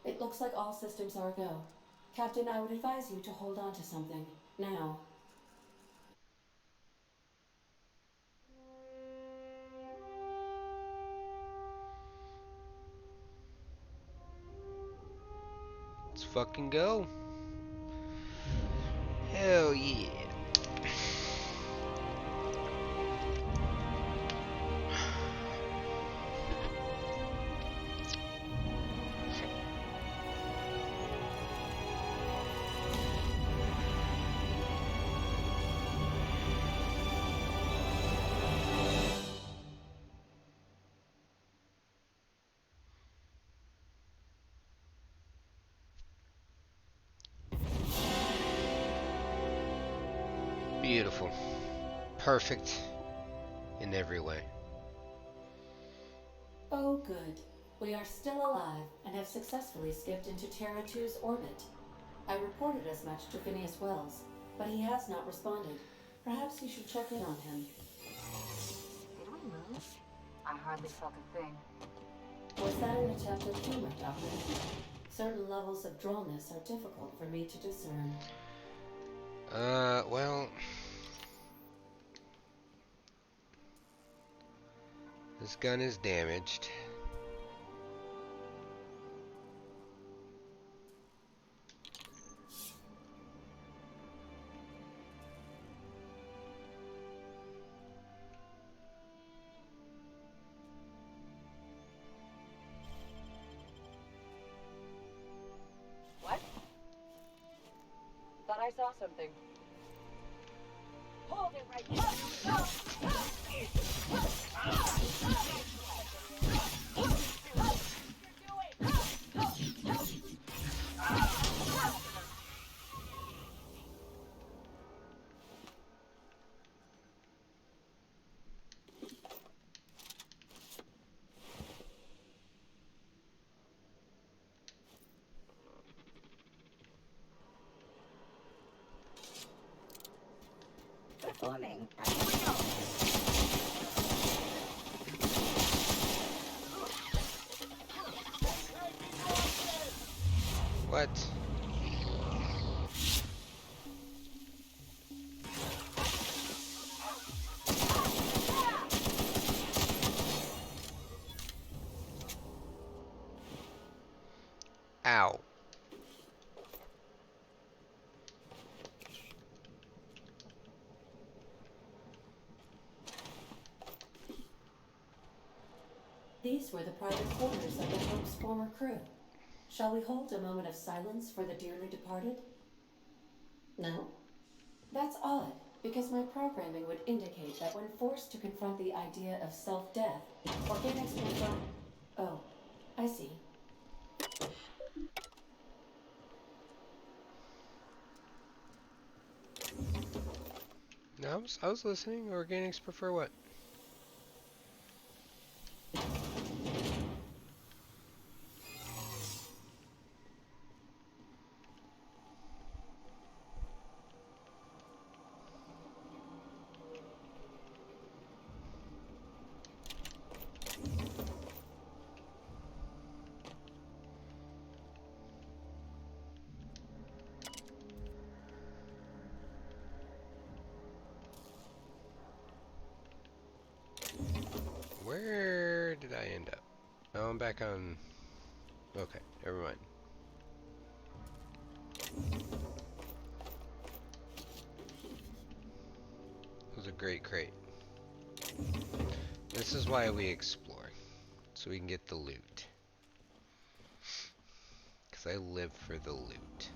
It looks like all systems are go. Captain, I would advise you to hold on to something. Now. Let's fucking go. Hell yeah. beautiful. Perfect in every way. Oh, good. We are still alive and have successfully skipped into Terra 2's orbit. I reported as much to Phineas Wells, but he has not responded. Perhaps you should check in on him. Did we move? I hardly felt a thing. Was that an attempt at humor, Doctor? Certain levels of drollness are difficult for me to discern. Well... This gun is damaged. What? Thought I saw something. Hold it right there. Performing. What? Ow. These were the private quarters of the Hope's former crew. Shall we hold a moment of silence for the dearly departed? No? That's odd, because my programming would indicate that when forced to confront the idea of self-death, organics prefer... Oh, I see. No, I was listening. Organics prefer what? Where did I end up? Oh, I'm back on... Okay, never mind. It was a great crate. This is why we explore. So we can get the loot. Because I live for the loot.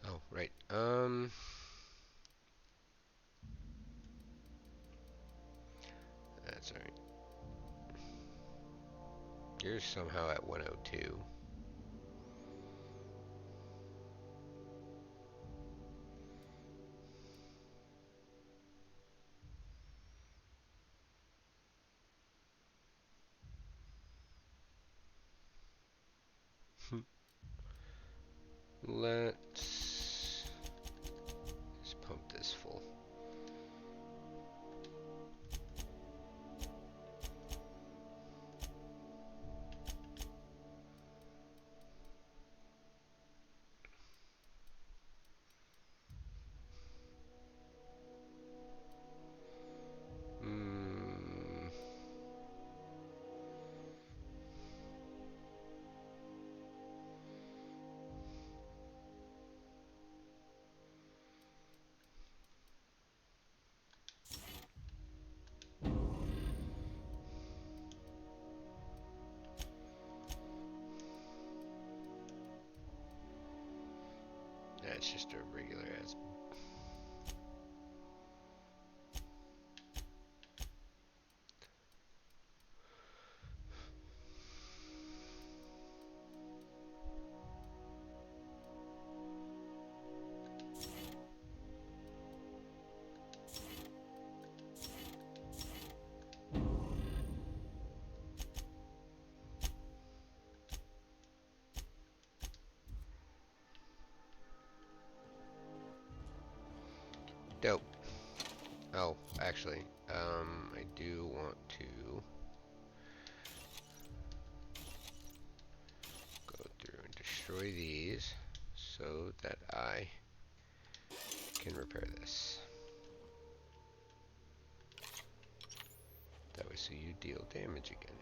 Oh, right. That's alright. You're somehow at 102. Let's just pump this full. That's just a regular ass. Dope. Oh, actually, I do want to go through and destroy these so that I can repair this. That way, so you deal damage again.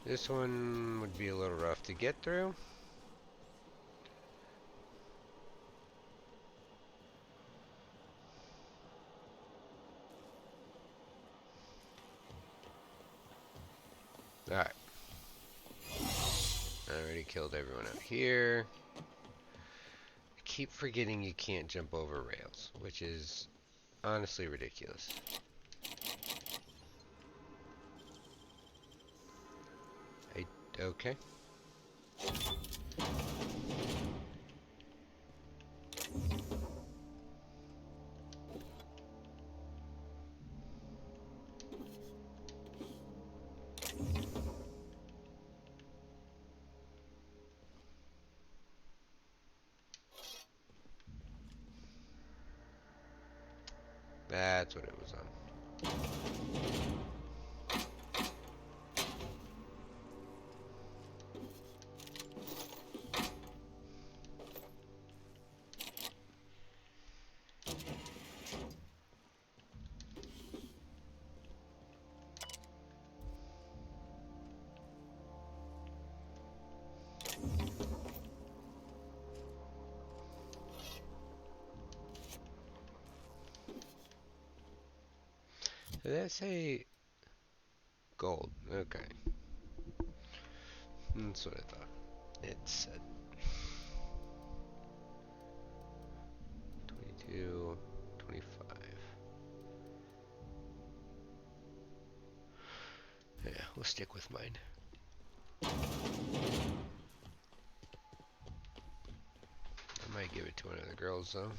This one would be a little rough to get through. Alright. I already killed everyone out here. I keep forgetting you can't jump over rails, which is honestly ridiculous. Okay. That's what it was on. Did that say gold? Okay. That's what I thought. It said 22, 25. Yeah, we'll stick with mine. I might give it to one of the girls though.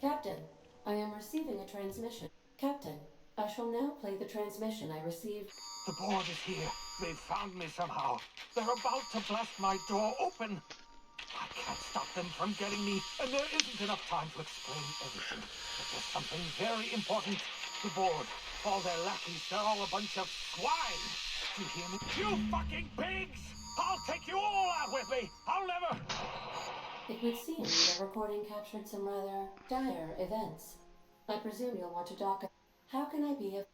Captain, I am receiving a transmission. Captain, I shall now play the transmission I received. The board is here. They've found me somehow. They're about to blast my door open. I can't stop them from getting me, and there isn't enough time to explain everything. But there's something very important. The board. All their lackeys, they're all a bunch of swine. Do you hear me? You fucking pigs! I'll take you all out with me! I'll never... It would seem the recording captured some rather dire events. I presume you'll want to dock. How can I be of...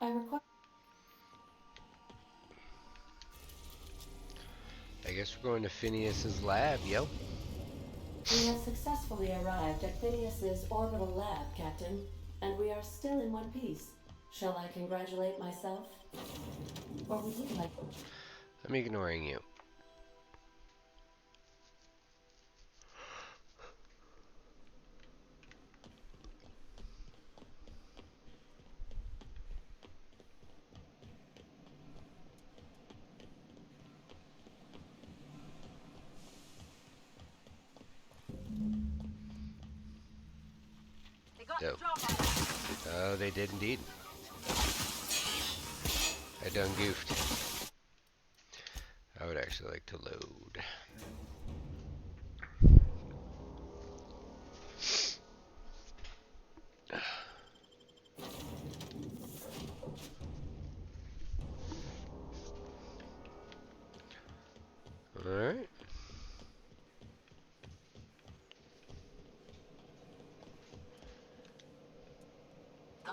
I require... I guess we're going to Phineas's lab, yo. We have successfully arrived at Phineas's orbital lab, Captain, and we are still in one piece. Shall I congratulate myself? Or would you like... I'm ignoring you. Oh, they did indeed. I done goofed. I would actually like to load. Alright.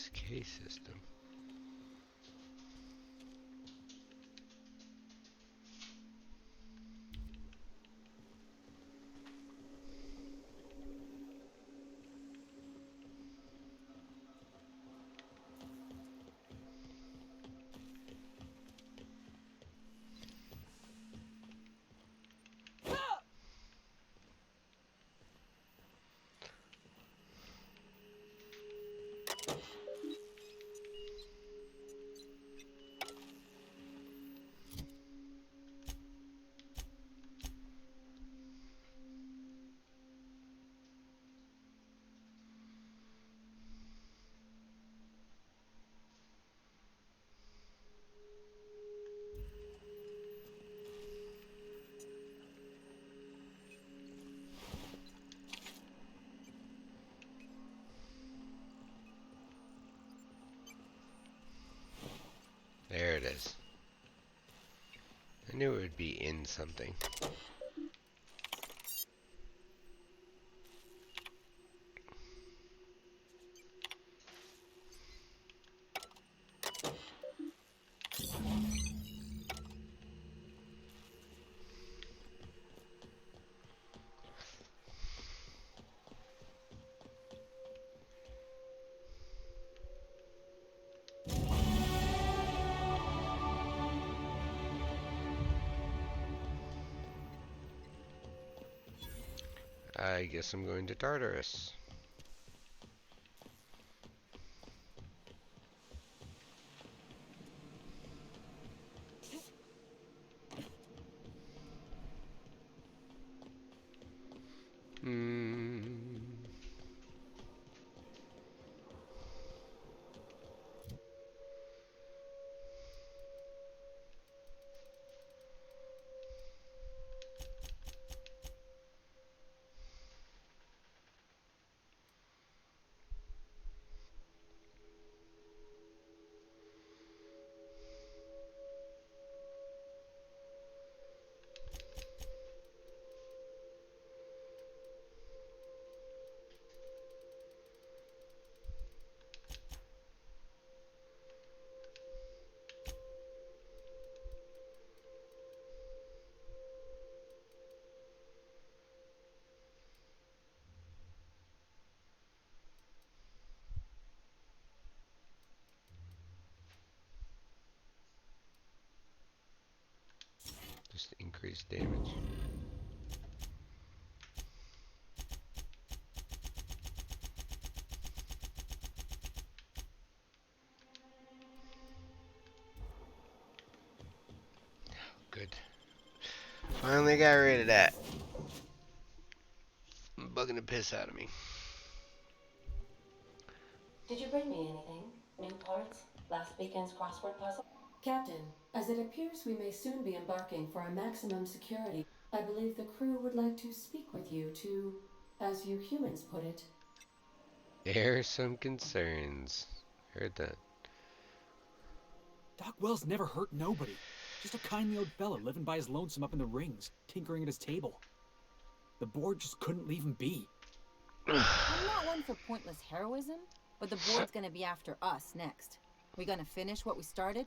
SK system. There it is. I knew it would be in something. I guess I'm going to Tartarus. Just increase damage. Good. Finally got rid of that. Bugging the piss out of me. Did you bring me anything? New parts? Last weekend's crossword puzzle? Captain, as it appears we may soon be embarking for a maximum security, I believe the crew would like to speak with you to, as you humans put it, There are some concerns. Heard that. Doc Wells never hurt nobody. Just a kindly old fella living by his lonesome up in the rings, tinkering at his table. The board just couldn't leave him be. I'm not one for pointless heroism, but the board's gonna be after us next. We gonna finish what we started?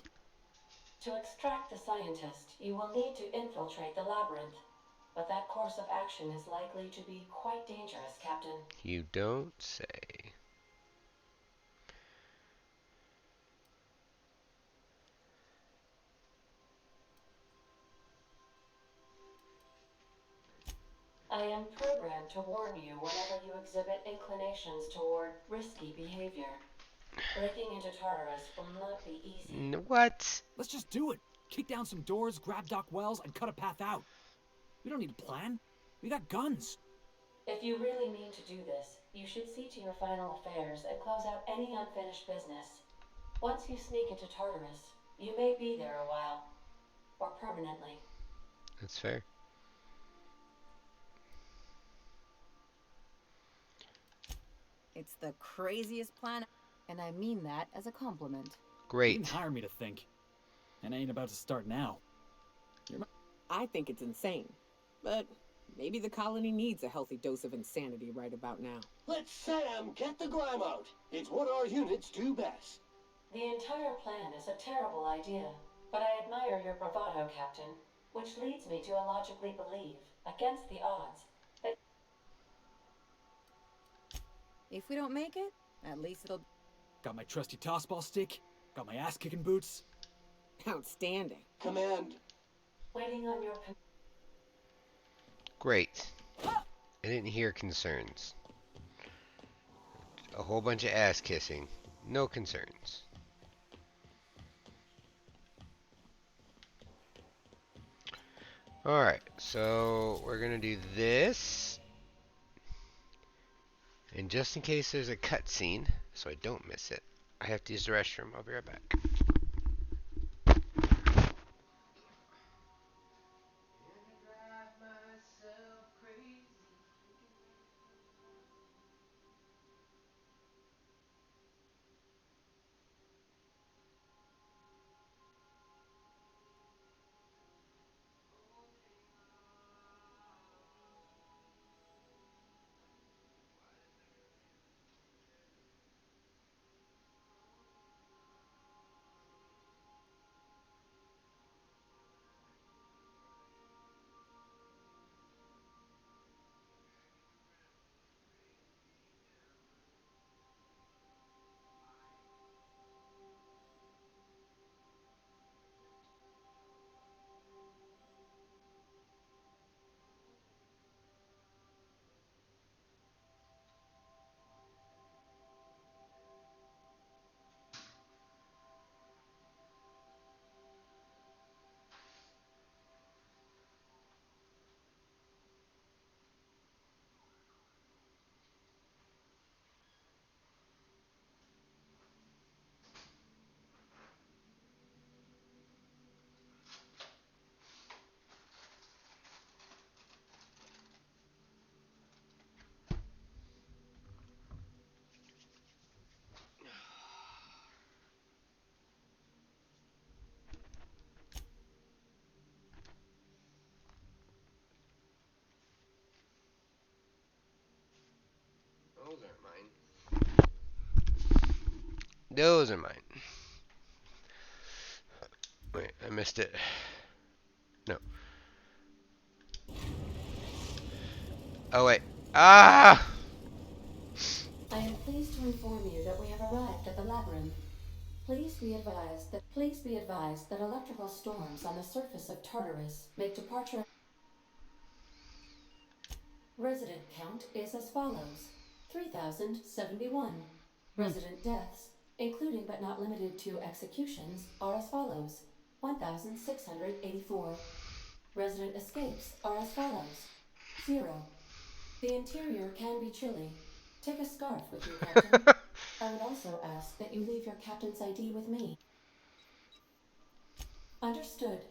to extract the scientist, you will need to infiltrate the labyrinth. But that course of action is likely to be quite dangerous, Captain. You don't say. I am programmed to warn you whenever you exhibit inclinations toward risky behavior. Breaking into Tartarus will not be easy. What? Let's just do it. Kick down some doors, grab Doc Wells, and cut a path out. We don't need a plan. We got guns. If you really mean to do this, you should see to your final affairs and close out any unfinished business. Once you sneak into Tartarus, you may be there a while. Or permanently. That's fair. It's the craziest plan, and I mean that as a compliment. Great. You didn't hire me to think. And I ain't about to start now. I think it's insane, but Maybe the colony needs a healthy dose of insanity right about now. Let Sam get the grime out. It's what our units do best. The entire plan is a terrible idea, but I admire your bravado, Captain, which leads me to illogically believe, against the odds, that If we don't make it, at least it'll... Got my trusty tossball stick, got my ass-kicking boots. Outstanding. Command. waiting on your... Great. I didn't hear concerns. A whole bunch of ass kissing. No concerns. Alright, so we're gonna do this. And just in case there's a cutscene, so I don't miss it, I have to use the restroom. I'll be right back. Those aren't mine. Those are mine. Wait, I missed it. No. Oh, wait. Ah! I am pleased to inform you that we have arrived at the labyrinth. Please be advised that electrical storms on the surface of Tartarus make departure. Resident count is as follows: 3,071. Resident deaths, including but not limited to executions, are as follows: 1,684. Resident escapes are as follows: 0. The interior can be chilly. Take a scarf with you, Captain. I would also ask that you leave your captain's ID with me. Understood.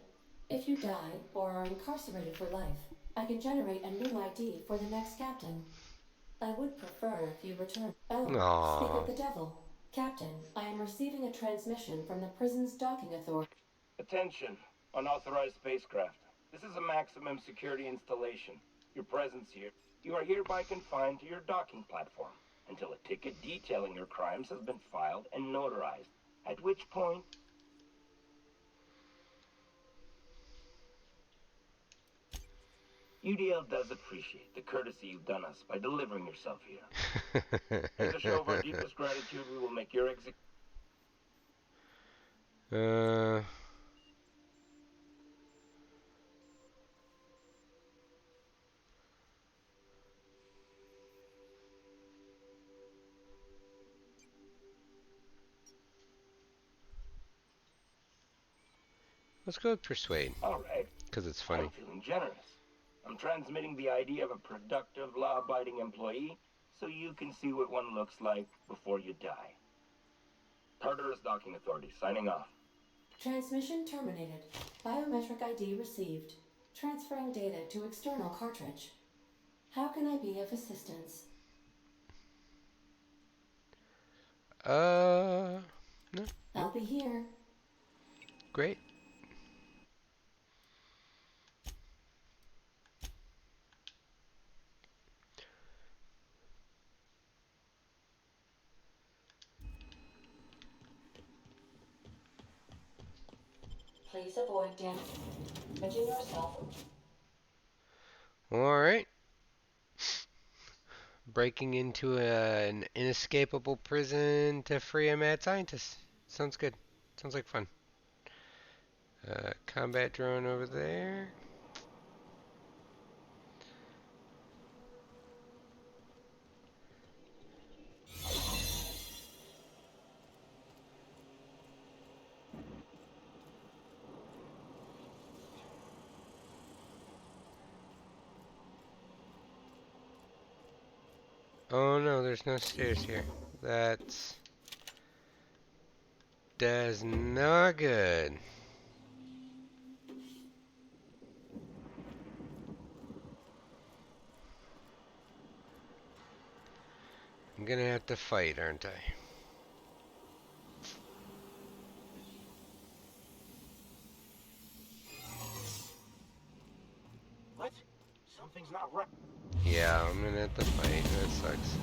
If you die or are incarcerated for life, I can generate a new ID for the next captain. I would prefer if you return. Oh, speak of the devil. Captain, I am receiving a transmission from the prison's docking authority. Attention, unauthorized spacecraft. This is a maximum security installation. Your presence here. You are hereby confined to your docking platform until a ticket detailing your crimes has been filed and notarized, at which point... UDL does appreciate the courtesy you've done us by delivering yourself here. As a show of our deepest gratitude, we will make your Let's go with persuade. Alright. Because it's funny. I'm feeling generous. I'm transmitting the idea of a productive, law-abiding employee so you can see what one looks like before you die. Tartarus Docking Authority, signing off. Transmission terminated. Biometric ID received. Transferring data to external cartridge. How can I be of assistance? No. I'll be here. Great. Please avoid damaging yourself. Alright. Breaking into an inescapable prison to free a mad scientist. Sounds good. Sounds like fun. Combat drone over there. Oh no, there's no stairs here. That's not good. I'm gonna have to fight, aren't I? What? Something's not right. Yeah, I'm gonna have to fight. That sucks.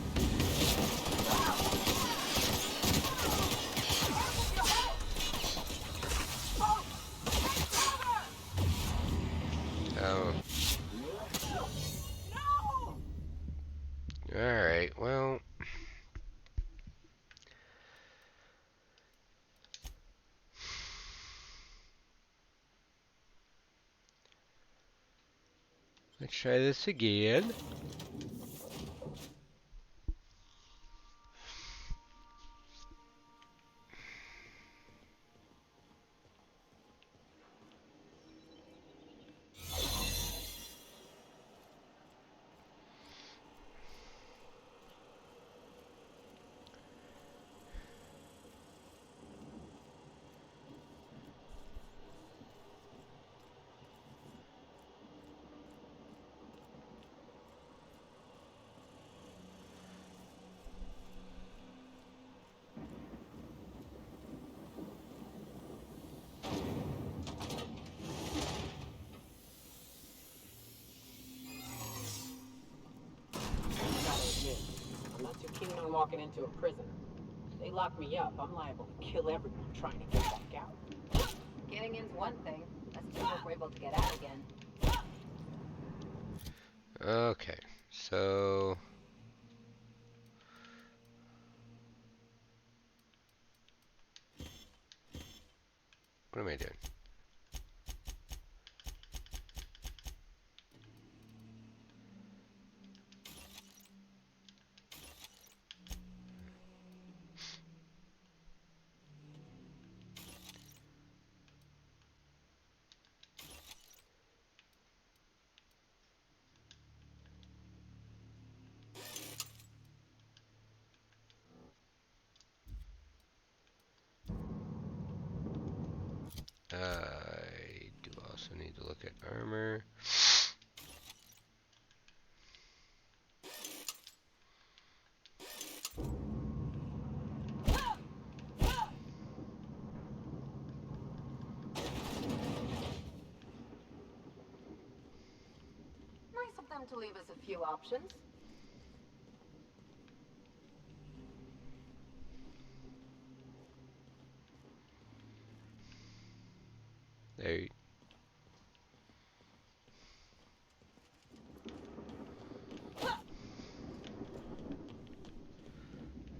Oh. Alright, well. Let's try this again. I'm not too keen on walking into a prison. If they lock me up, I'm liable to kill everyone trying to get back out. Getting in's one thing. Let's just hope we're able to get out again. Okay, so... What am I doing? I do also need to look at armor. Nice of them to leave us a few options. There.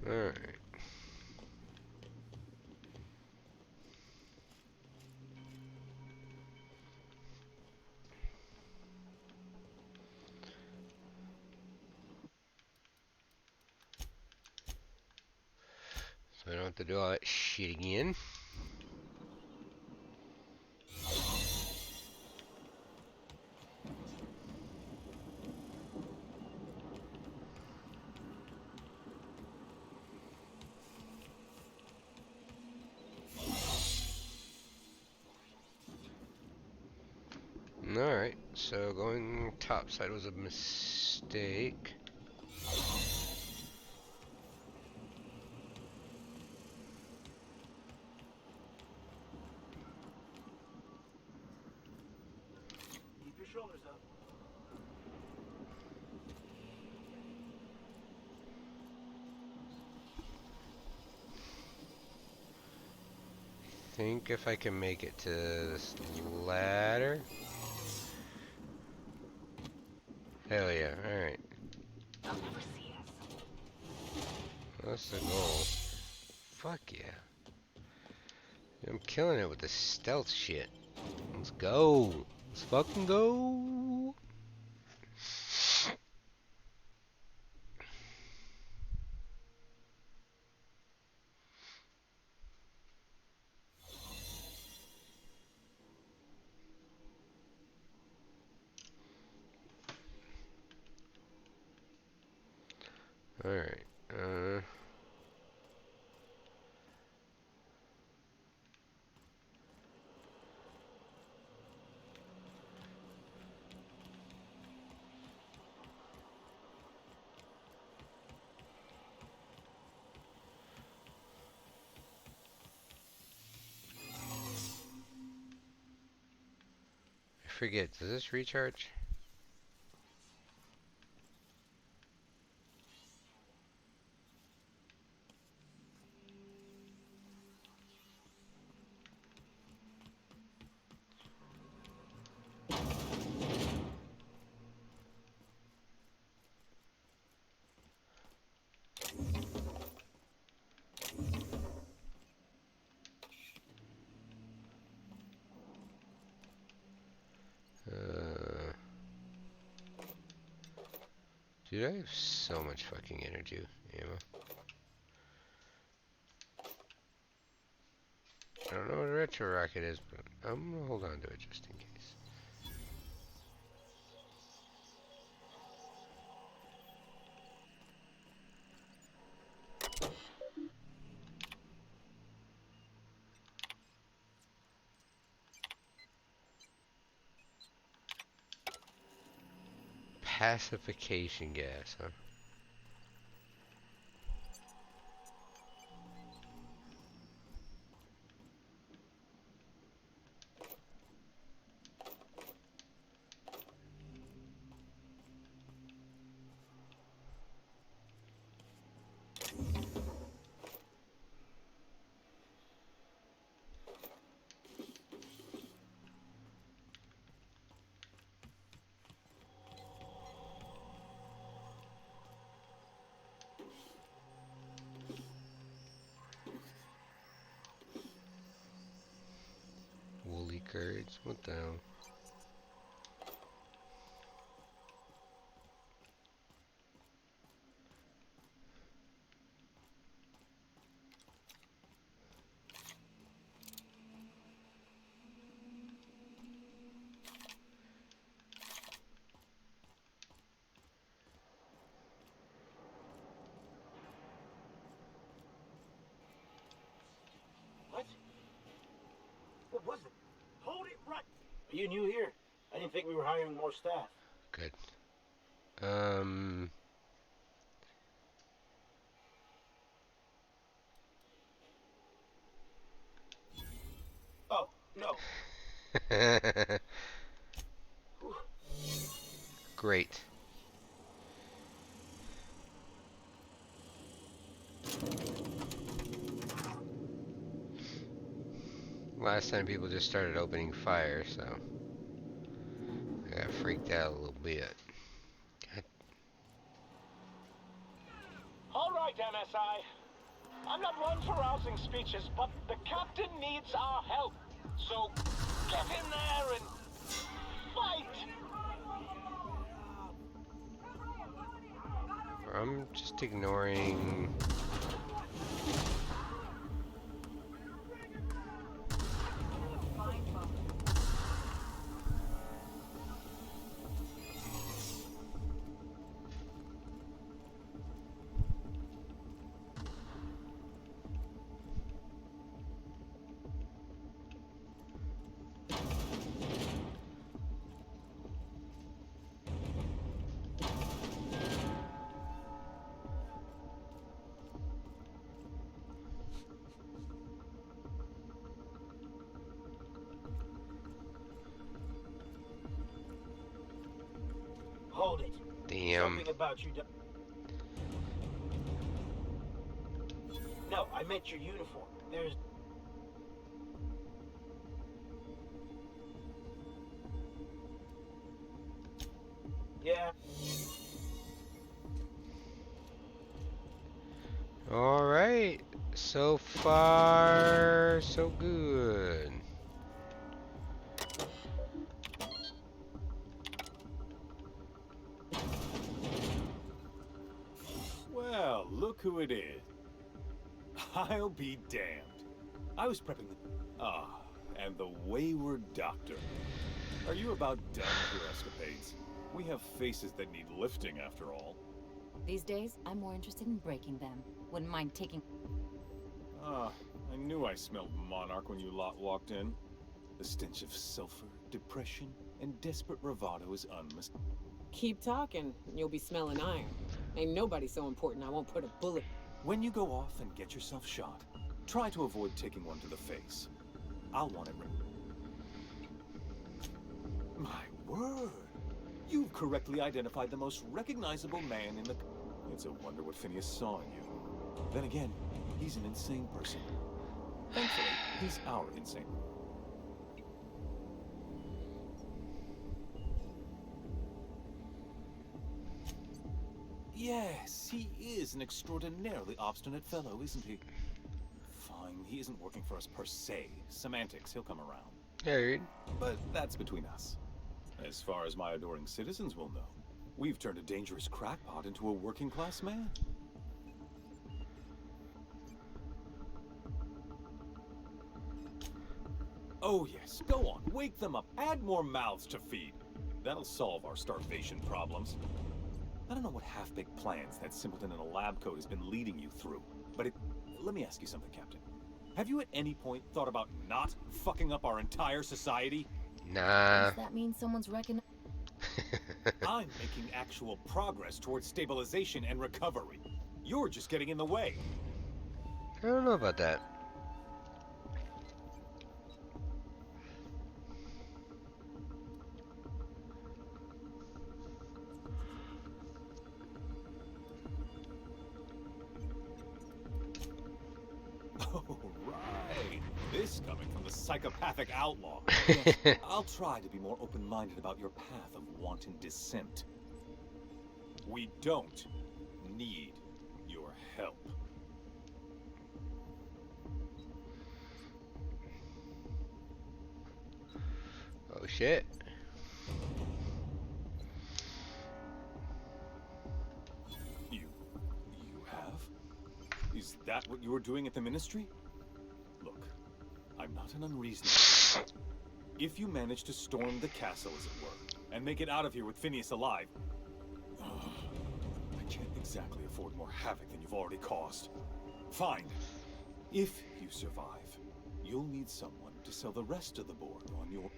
Alright. So I don't have to do all that shit again. Alright, so going topside was a mistake. Keep your shoulders up. think if I can make it to this ladder. Hell yeah, alright. They'll never see us. That's the goal. Fuck yeah. I'm killing it with the stealth shit. Let's go. Let's fucking go. Alright, I forget, does this recharge? Dude, I have so much fucking energy ammo. I don't know what a retro rocket is, but I'm gonna hold on to it just in case. Pacification gas, huh? Woolly curds, what the hell? What? What was it? Hold it right. Are you new here? I didn't think we were hiring more staff. Good. Oh, no. Great. Last time people just started opening fire, so I got freaked out a little bit. God. All right, MSI. I'm not one for rousing speeches, but the captain needs our help. So get in there and fight! I'm just ignoring. Hold it. Damn. Something about you. No, I meant your uniform. There's. Yeah. Alright. So far, so good. Well, look who it is. I'll be damned. I was prepping the... and the wayward doctor. Are you about done with your escapades? We have faces that need lifting, after all. These days, I'm more interested in breaking them. Wouldn't mind taking... I knew I smelled Monarch when you lot walked in. The stench of sulfur, depression, and desperate bravado is unmistakable. Keep talking, and you'll be smelling iron. Ain't nobody so important I won't put a bullet... When you go off and get yourself shot, try to avoid taking one to the face. I'll want it My word! You've correctly identified the most recognizable man in the... It's a wonder what Phineas saw in you. Then again, he's an insane person. Thankfully, he's our insane. Yes, he is an extraordinarily obstinate fellow, isn't he? Fine, he isn't working for us per se. Semantics, he'll come around. Heard. But that's between us. As far as my adoring citizens will know, we've turned a dangerous crackpot into a working-class man. Oh yes, go on, wake them up, add more mouths to feed. That'll solve our starvation problems. I don't know what half-baked plans that simpleton in a lab coat has been leading you through, but let me ask you something, Captain. Have you at any point thought about not fucking up our entire society? Nah. Does that mean someone's recognized? I'm making actual progress towards stabilization and recovery. You're just getting in the way. I don't know about that. Oh, right. This coming from the psychopathic outlaw. Yes, I'll try to be more open-minded about your path of wanton dissent. We don't need your help. Oh shit. You have? Is that what you were doing at the Ministry? Look, I'm not an unreasonable. If you manage to storm the castle, as it were, and make it out of here with Phineas alive, I can't exactly afford more havoc than you've already caused. Fine. If you survive, you'll need someone to sell the rest of the board on your...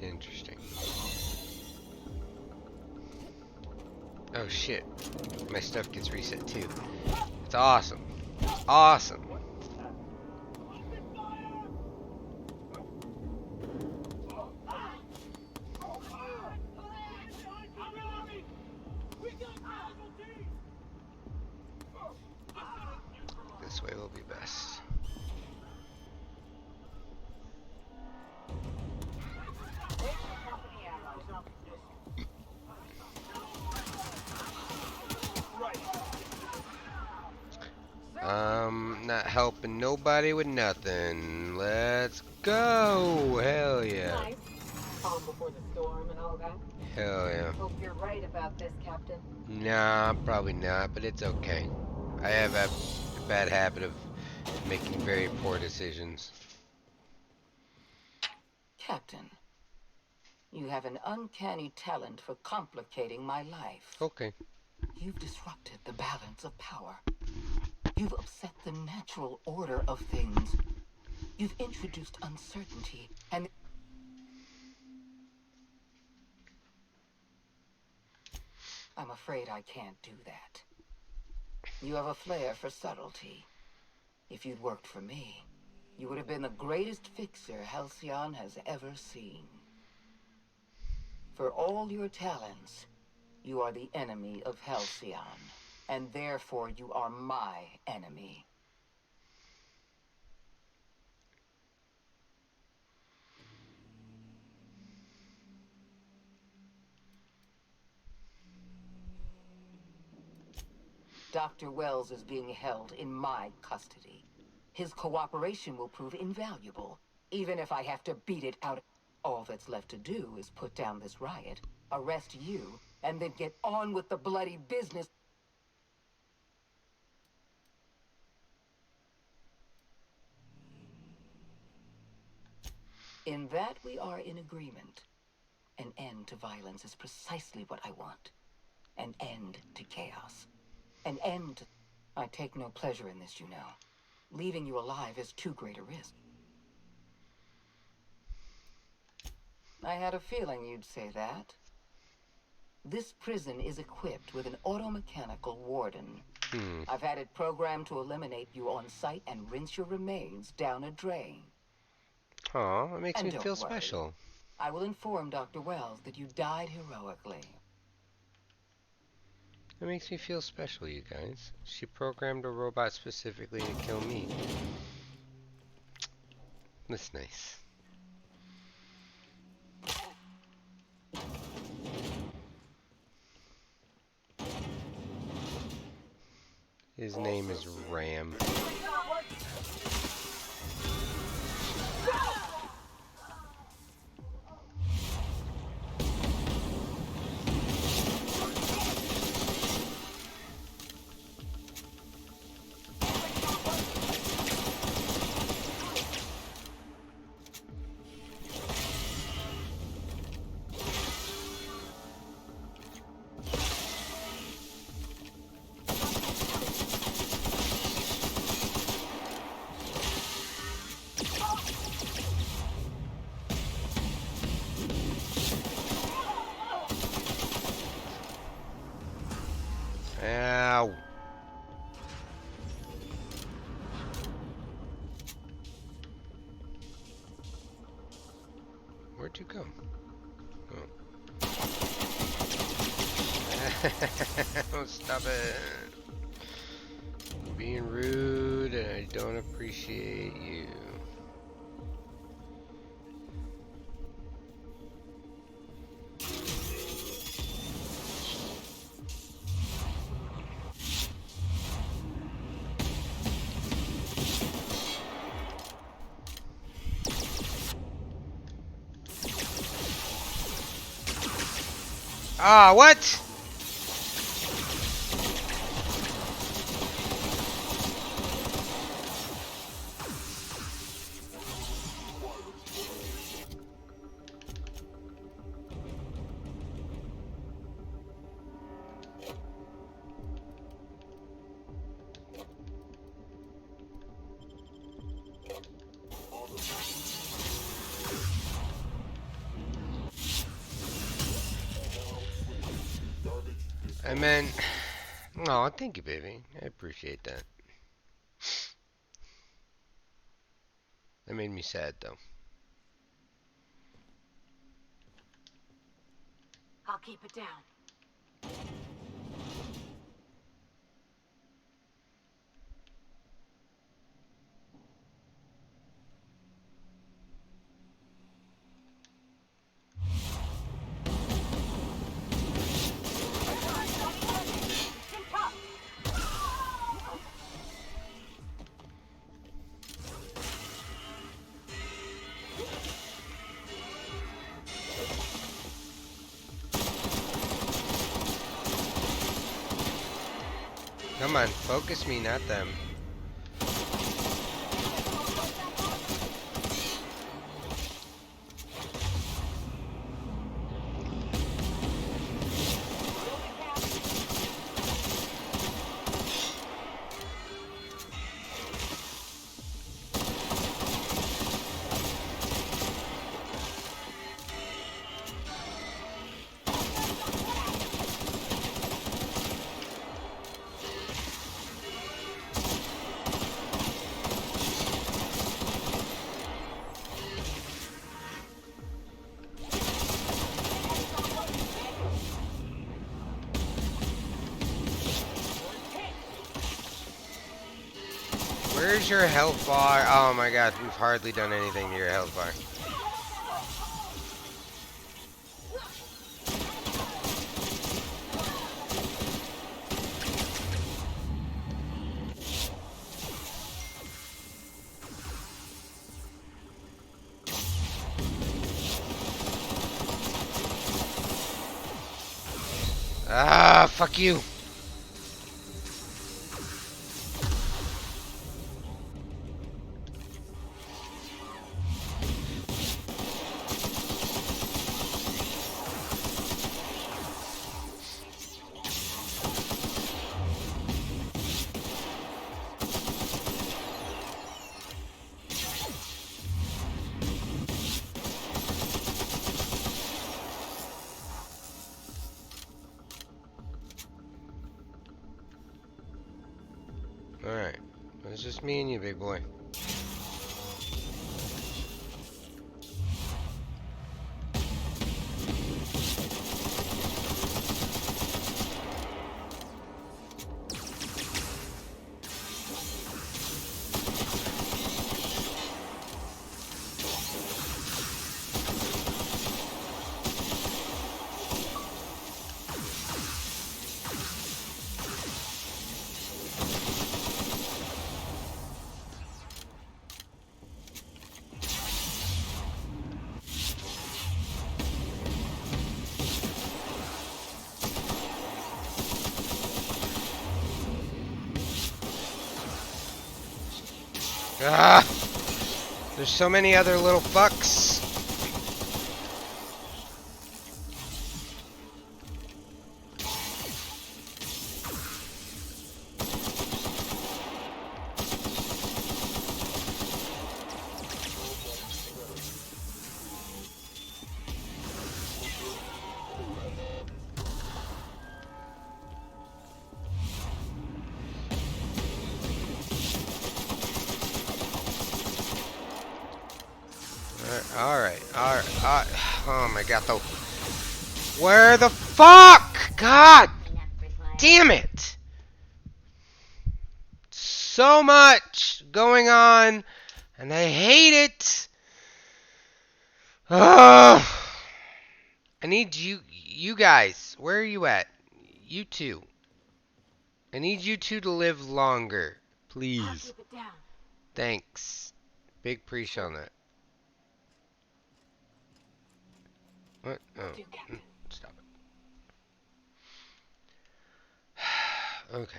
Interesting. Oh shit. My stuff gets reset too. It's awesome. Awesome. This way will be best. Not helping nobody with nothing. Let's go! Hell yeah. Nice. Calm before the storm and all that. Hell yeah. Hope you're right about this, Captain. Nah, probably not, but it's okay. I have a bad habit of making very poor decisions. Captain, you have an uncanny talent for complicating my life. Okay. You've disrupted the balance of power. You've upset the natural order of things. You've introduced uncertainty and... I'm afraid I can't do that. You have a flair for subtlety. If you'd worked for me, You would have been the greatest fixer Halcyon has ever seen. For all your talents, you are the enemy of Halcyon, and therefore you are my enemy. Dr. Wells is being held in my custody. His cooperation will prove invaluable, even if I have to beat it out. All that's left to do is put down this riot, arrest you, and then get on with the bloody business. In that we are in agreement. An end to violence is precisely what I want. An end to chaos. An end to... I take no pleasure in this, you know. Leaving you alive is too great a risk. I had a feeling you'd say that. This prison is equipped with an automechanical warden. I've had it programmed to eliminate you on sight and rinse your remains down a drain. Aw, that makes me don't feel worry. special. I will inform Dr. Wells that you died heroically. That makes me feel special, you guys. She programmed a robot specifically to kill me. That's nice. His name is Ram. Ow. Where'd you go? Oh. Stop it. You're being rude and I don't appreciate you. Ah, what? I meant, oh, thank you, baby. I appreciate that. That made me sad, though. I'll keep it down. Come on, focus me, not them. Where's your health bar? Oh my god, we've hardly done anything to your health bar. Ah, fuck you. Alright, it's just me and you, big boy. Ah! There's so many other little fucks. Alright. Oh my god, though. Where the fuck? God damn it! So much going on, and I hate it. Ugh. I need you guys. Where are you at? You two. I need you two to live longer, please. Thanks. Big preach on that. What? Oh. Stop it. Okay.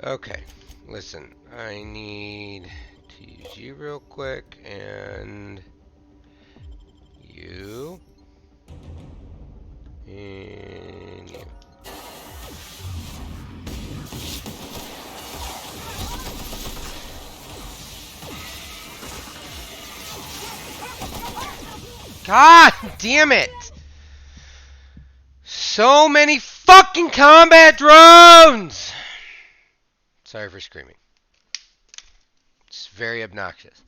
Okay, listen, I need to use you real quick, and You. And you. God damn it! So many fucking combat drones! Sorry for screaming. It's very obnoxious.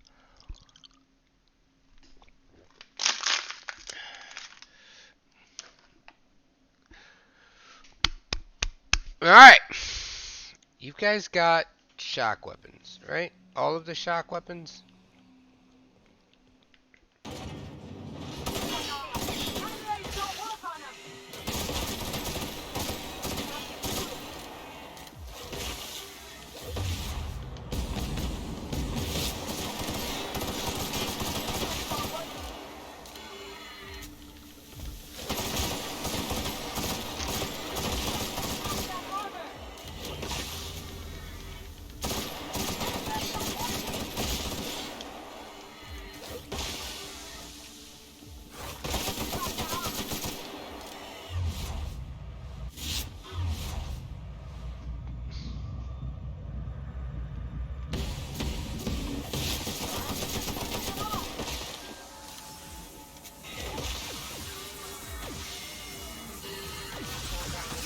Alright. You guys got shock weapons, right? All of the shock weapons?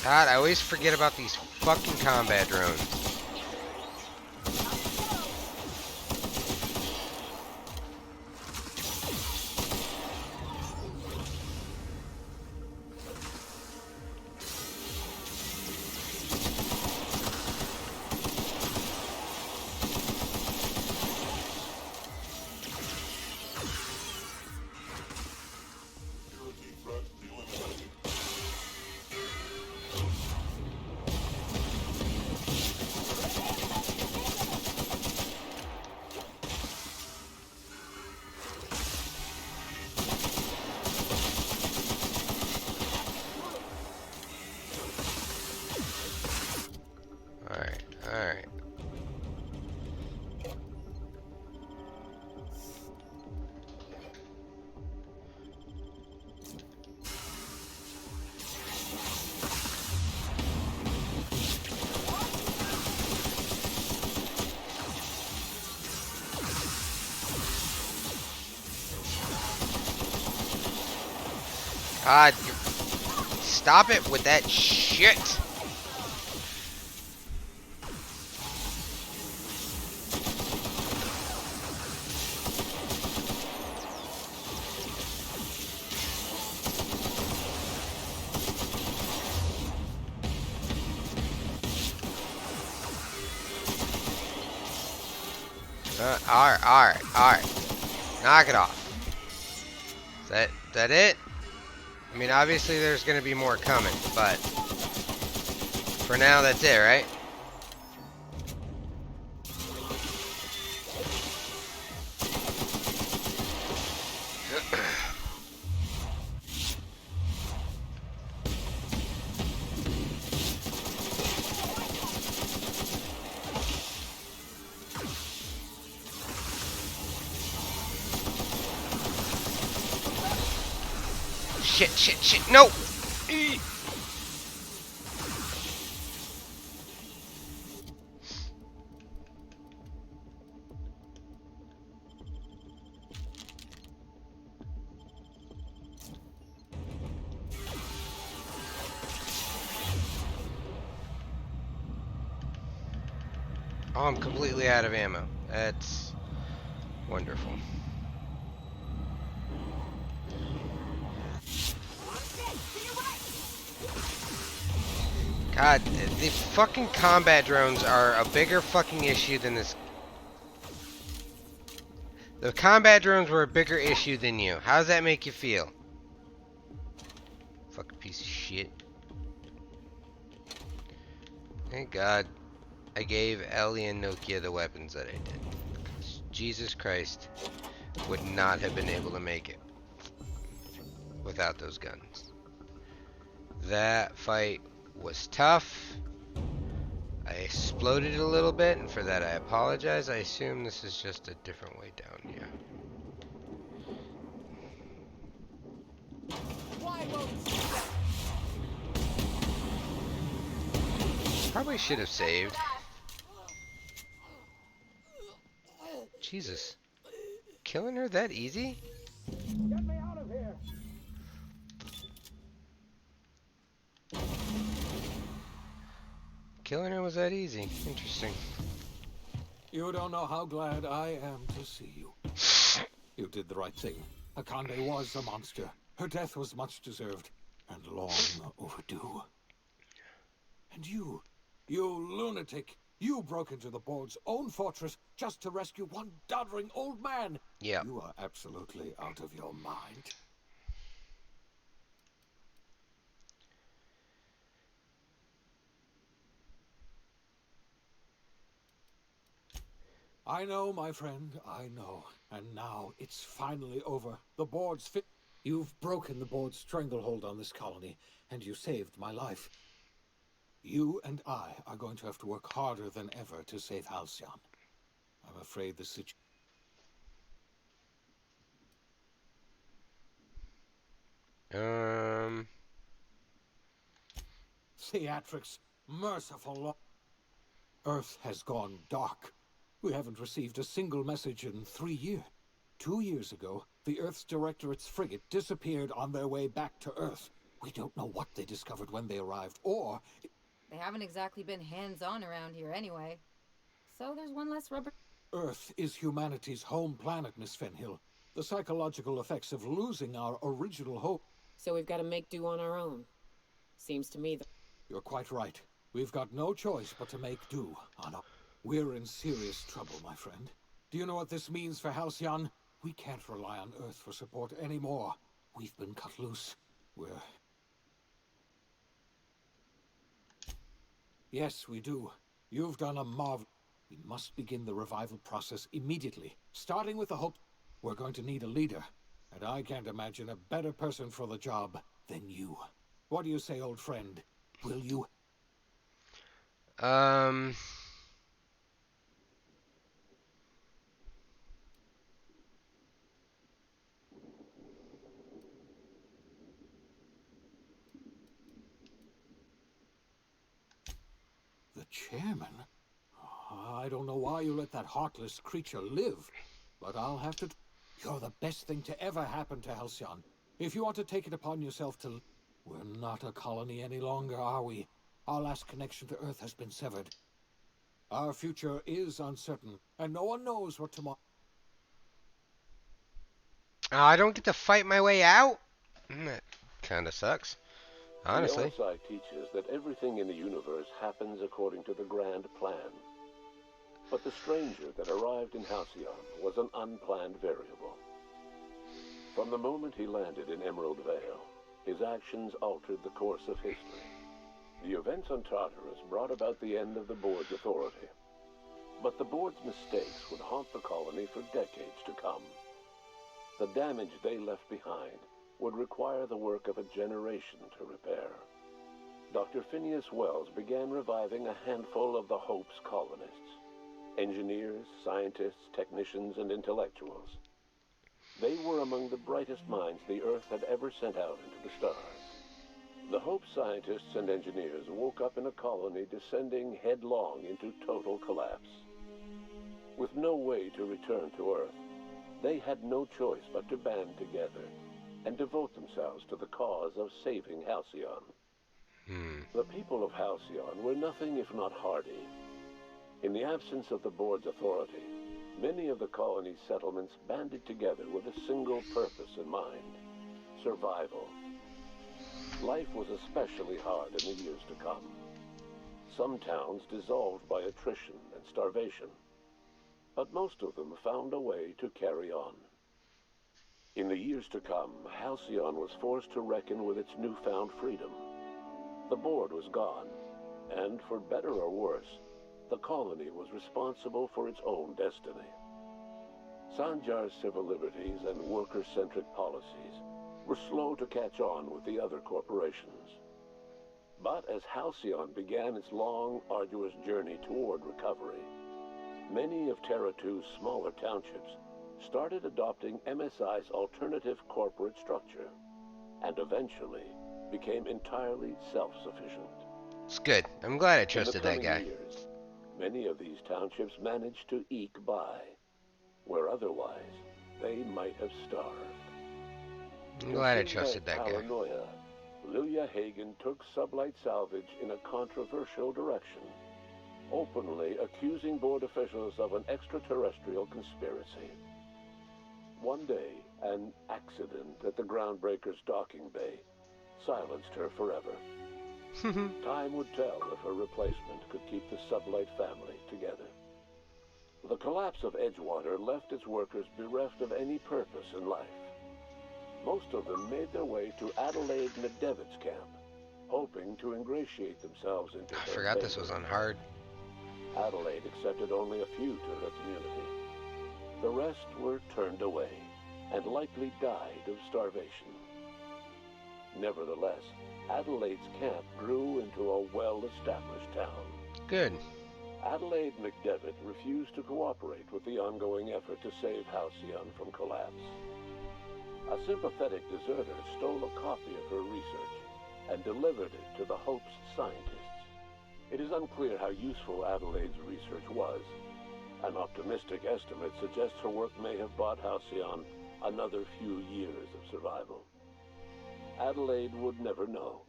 God, I always forget about these fucking combat drones. Alright. God, stop it with that shit! Alright. Knock it off. Is that it? I mean, obviously there's gonna be more coming, but for now that's it, right? Shit, no! Oh, I'm completely out of ammo. That's wonderful. God, the fucking combat drones are a bigger fucking issue than this. The combat drones were a bigger issue than you. How does that make you feel? Fucking piece of shit. Thank God I gave Ellie and Nokia the weapons that I did. Jesus Christ would not have been able to make it without those guns. That fight was tough. I exploded a little bit, and for that I apologize. I assume this is just a different way down here. Probably should have saved. Jesus. Killing her that easy? Get me out of here! Killing her was that easy. Interesting. You don't know how glad I am to see you. You did the right thing. Akande was a monster. Her death was much deserved, and long overdue. And you lunatic, you broke into the board's own fortress just to rescue one doddering old man. Yeah. You are absolutely out of your mind. I know, my friend, I know. And now it's finally over. The board's fit. You've broken the board's stranglehold on this colony, and you saved my life. You and I are going to have to work harder than ever to save Halcyon. I'm afraid the situation... Theatrics, merciful law. Earth has gone dark. We haven't received a single message in 3 years. 2 years ago, the Earth's Directorate's frigate disappeared on their way back to Earth. We don't know what they discovered when they arrived, or... They haven't exactly been hands-on around here anyway. So there's one less rubber... Earth is humanity's home planet, Miss Fenhill. The psychological effects of losing our original hope... So we've got to make do on our own. Seems to me that... You're quite right. We've got no choice but to make do on our... We're in serious trouble, my friend. Do you know what this means for Halcyon? We can't rely on Earth for support anymore. We've been cut loose. We're... Yes, we do. You've done a marvel. We must begin the revival process immediately, starting with the hope we're going to need a leader. And I can't imagine a better person for the job than you. What do you say, old friend? Will you? The chairman? I don't know why you let that heartless creature live, but I'll have to... You're the best thing to ever happen to Halcyon. If you want to take it upon yourself to... We're not a colony any longer, are we? Our last connection to Earth has been severed. Our future is uncertain, and no one knows what tomorrow... I don't get to fight my way out? That kinda sucks. Honestly. The OSI teaches that everything in the universe happens according to the grand plan. But the stranger that arrived in Halcyon was an unplanned variable. From the moment he landed in Emerald Vale, his actions altered the course of history. The events on Tartarus brought about the end of the board's authority. But the board's mistakes would haunt the colony for decades to come. The damage they left behind would require the work of a generation to repair. Dr. Phineas Wells began reviving a handful of the Hope's colonists. Engineers, scientists, technicians, and intellectuals. They were among the brightest minds the Earth had ever sent out into the stars. The Hope scientists and engineers woke up in a colony descending headlong into total collapse. With no way to return to Earth, they had no choice but to band together and devote themselves to the cause of saving Halcyon. The people of Halcyon were nothing if not hardy. In the absence of the board's authority, many of the colony's settlements banded together with a single purpose in mind: survival. Life was especially hard in the years to come. Some towns dissolved by attrition and starvation, but most of them found a way to carry on. In the years to come, Halcyon was forced to reckon with its newfound freedom. The board was gone, and for better or worse, the colony was responsible for its own destiny. Sanjar's civil liberties and worker-centric policies were slow to catch on with the other corporations. But as Halcyon began its long, arduous journey toward recovery, many of Terra 2's smaller townships started adopting MSI's alternative corporate structure, and eventually became entirely self-sufficient. It's good. I'm glad I In the trusted that coming guy. years, many of these townships managed to eke by, where otherwise they might have starved. I'm glad I Consumed by trusted that guy. paranoia, Lilia Hagen took Sublight Salvage in a controversial direction, openly accusing board officials of an extraterrestrial conspiracy. One day, an accident at the Groundbreaker's docking bay silenced her forever. Time would tell if her replacement could keep the Sublight family together. The collapse of Edgewater left its workers bereft of any purpose in life. Most of them made their way to Adelaide McDevitt's camp, hoping to ingratiate themselves into I her forgot this was favor. on hard. Adelaide accepted only a few to her community. The rest were turned away and likely died of starvation. Nevertheless, Adelaide's camp grew into a well-established town. Good. Adelaide McDevitt refused to cooperate with the ongoing effort to save Halcyon from collapse. A sympathetic deserter stole a copy of her research and delivered it to the Hope's scientists. It is unclear how useful Adelaide's research was. An optimistic estimate suggests her work may have bought Halcyon another few years of survival. Adelaide would never know.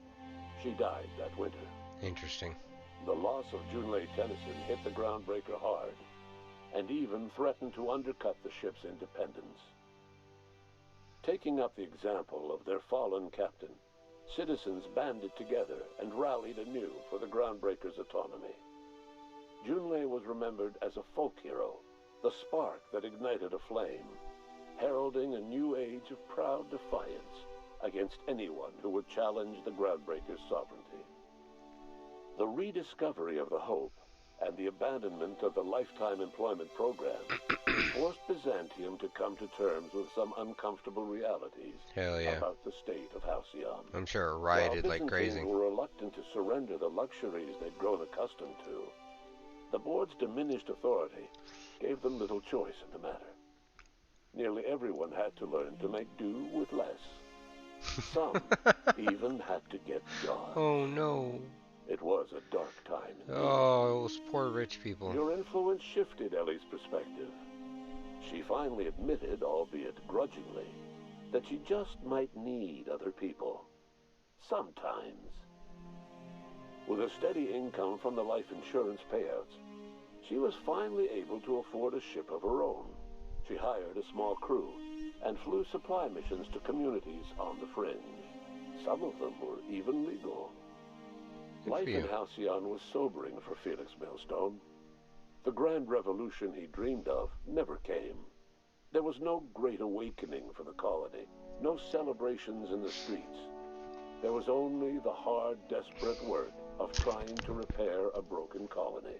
She died that winter. Interesting. The loss of Junlei Tennyson hit the Groundbreaker hard, and even threatened to undercut the ship's independence. Taking up the example of their fallen captain, citizens banded together and rallied anew for the Groundbreaker's autonomy. Junlei was remembered as a folk hero, the spark that ignited a flame, heralding a new age of proud defiance against anyone who would challenge the Groundbreaker's sovereignty. The rediscovery of the Hope and the abandonment of the lifetime employment program forced Byzantium to come to terms with some uncomfortable realities Hell yeah. about the state of Halcyon. I'm sure it rioted While like Byzantines crazy. were reluctant to surrender the luxuries they'd grown accustomed to, the board's diminished authority gave them little choice in the matter. Nearly everyone had to learn to make do with less. Some even had to get jobs. Oh no. It was a dark time indeed. Oh, those poor rich people. Your influence shifted Ellie's perspective. She finally admitted, albeit grudgingly, that she just might need other people. Sometimes. With a steady income from the life insurance payouts, she was finally able to afford a ship of her own. She hired a small crew and flew supply missions to communities on the fringe. Some of them were even legal. Life in Halcyon was sobering for Felix Millstone. The grand revolution he dreamed of never came. There was no great awakening for the colony, no celebrations in the streets. There was only the hard, desperate work of trying to repair a broken colony.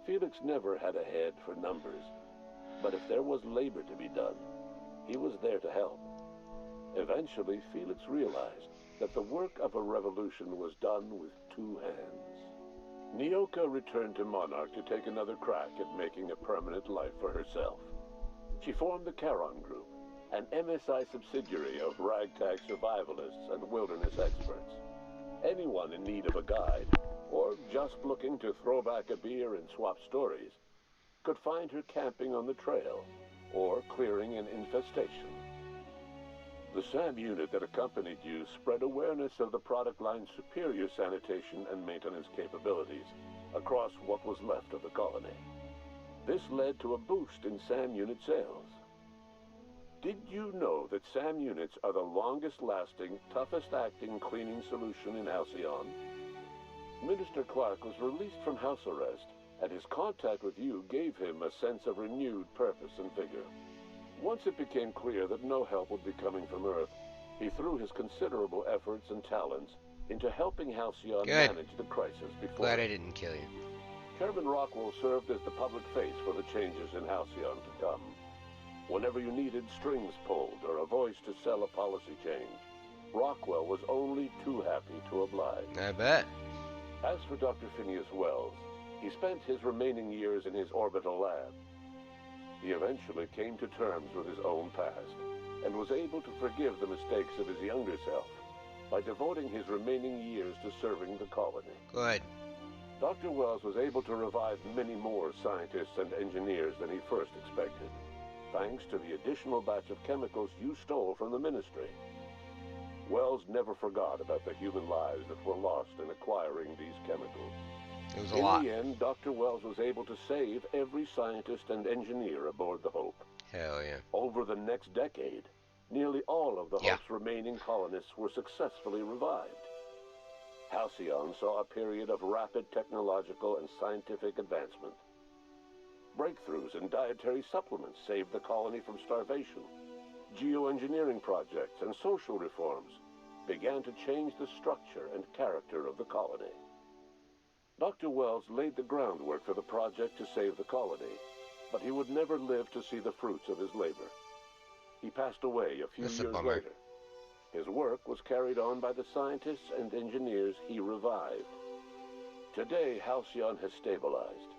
Felix never had a head for numbers, but if there was labor to be done, he was there to help. Eventually, Felix realized that the work of a revolution was done with two hands. Nyoka returned to Monarch to take another crack at making a permanent life for herself. She formed the Charon Group, an MSI subsidiary of ragtag survivalists and wilderness experts. Anyone in need of a guide, or just looking to throw back a beer and swap stories, could find her camping on the trail, or clearing an infestation. The SAM unit that accompanied you spread awareness of the product line's superior sanitation and maintenance capabilities across what was left of the colony. This led to a boost in SAM unit sales. Did you know that SAM units are the longest-lasting, toughest-acting cleaning solution in Halcyon? Minister Clark was released from house arrest, and his contact with you gave him a sense of renewed purpose and vigor. Once it became clear that no help would be coming from Earth, he threw his considerable efforts and talents into helping Halcyon manage the crisis before. Glad I didn't kill you. Chairman Rockwell served as the public face for the changes in Halcyon to come. Whenever you needed strings pulled or a voice to sell a policy change, Rockwell was only too happy to oblige. I bet. As for Dr. Phineas Wells, he spent his remaining years in his orbital lab. He eventually came to terms with his own past, and was able to forgive the mistakes of his younger self, by devoting his remaining years to serving the colony. Good. Dr. Wells was able to revive many more scientists and engineers than he first expected, thanks to the additional batch of chemicals you stole from the Ministry. Wells never forgot about the human lives that were lost in acquiring these chemicals. It was a lot. In the end, Dr. Wells was able to save every scientist and engineer aboard the Hope. Hell yeah. Over the next decade, nearly all of the Hope's remaining colonists were successfully revived. Halcyon saw a period of rapid technological and scientific advancement. Breakthroughs in dietary supplements saved the colony from starvation. Geoengineering projects and social reforms began to change the structure and character of the colony. Dr. Wells laid the groundwork for the project to save the colony, but he would never live to see the fruits of his labor. He passed away a few years later. His work was carried on by the scientists and engineers he revived. Today, Halcyon has stabilized.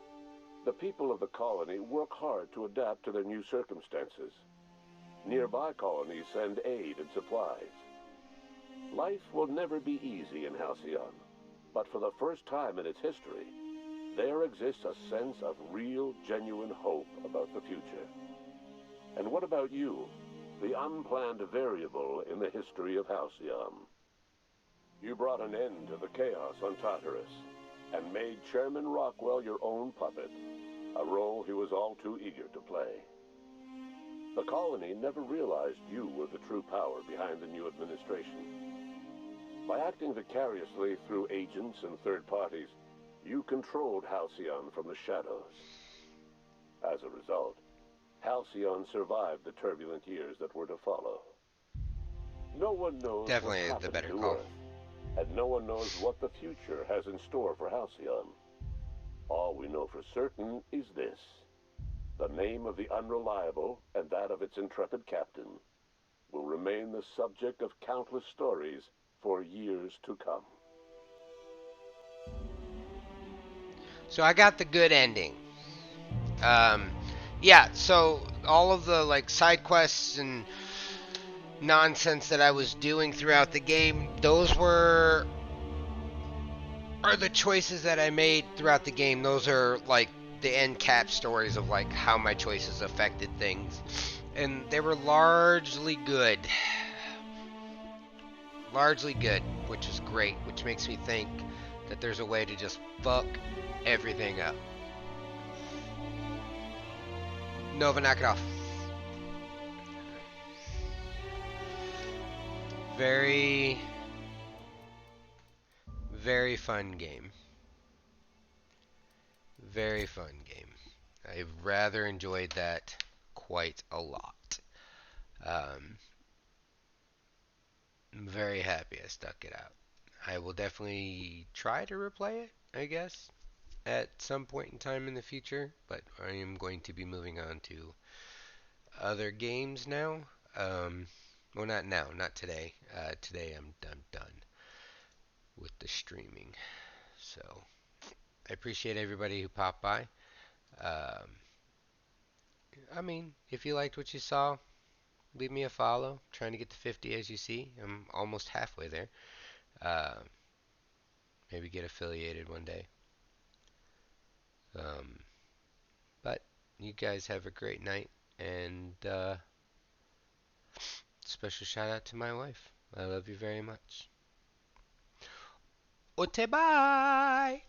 The people of the colony work hard to adapt to their new circumstances. Nearby colonies send aid and supplies. Life will never be easy in Halcyon, but for the first time in its history, there exists a sense of real, genuine hope about the future. And what about you, the unplanned variable in the history of Halcyon? You brought an end to the chaos on Tartarus, and made Chairman Rockwell your own puppet, a role he was all too eager to play. The colony never realized you were the true power behind the new administration. By acting vicariously through agents and third parties, you controlled Halcyon from the shadows. As a result, Halcyon survived the turbulent years that were to follow. No one knows Definitely what's the better happened to call. Earth, and no one knows what the future has in store for Halcyon. All we know for certain is this: the name of the Unreliable and that of its intrepid captain will remain the subject of countless stories for years to come. So I got the good ending. Yeah, so all of the like side quests and nonsense that I was doing throughout the game, those are the choices that I made throughout the game. Those are like the end cap stories of like how my choices affected things, and they were largely good, which is great, which makes me think that there's a way to just fuck everything up. Nova, knock it off. Very, very fun game. Very fun game. I've rather enjoyed that quite a lot. I'm very happy I stuck it out. I will definitely try to replay it, I guess, at some point in time in the future, but I am going to be moving on to other games now. Well, not now, not today. Today I'm done with the streaming. So I appreciate everybody who popped by. I mean, if you liked what you saw, leave me a follow. I'm trying to get to 50, as you see. I'm almost halfway there. Maybe get affiliated one day. But you guys have a great night, and special shout out to my wife. I love you very much. Ote bye!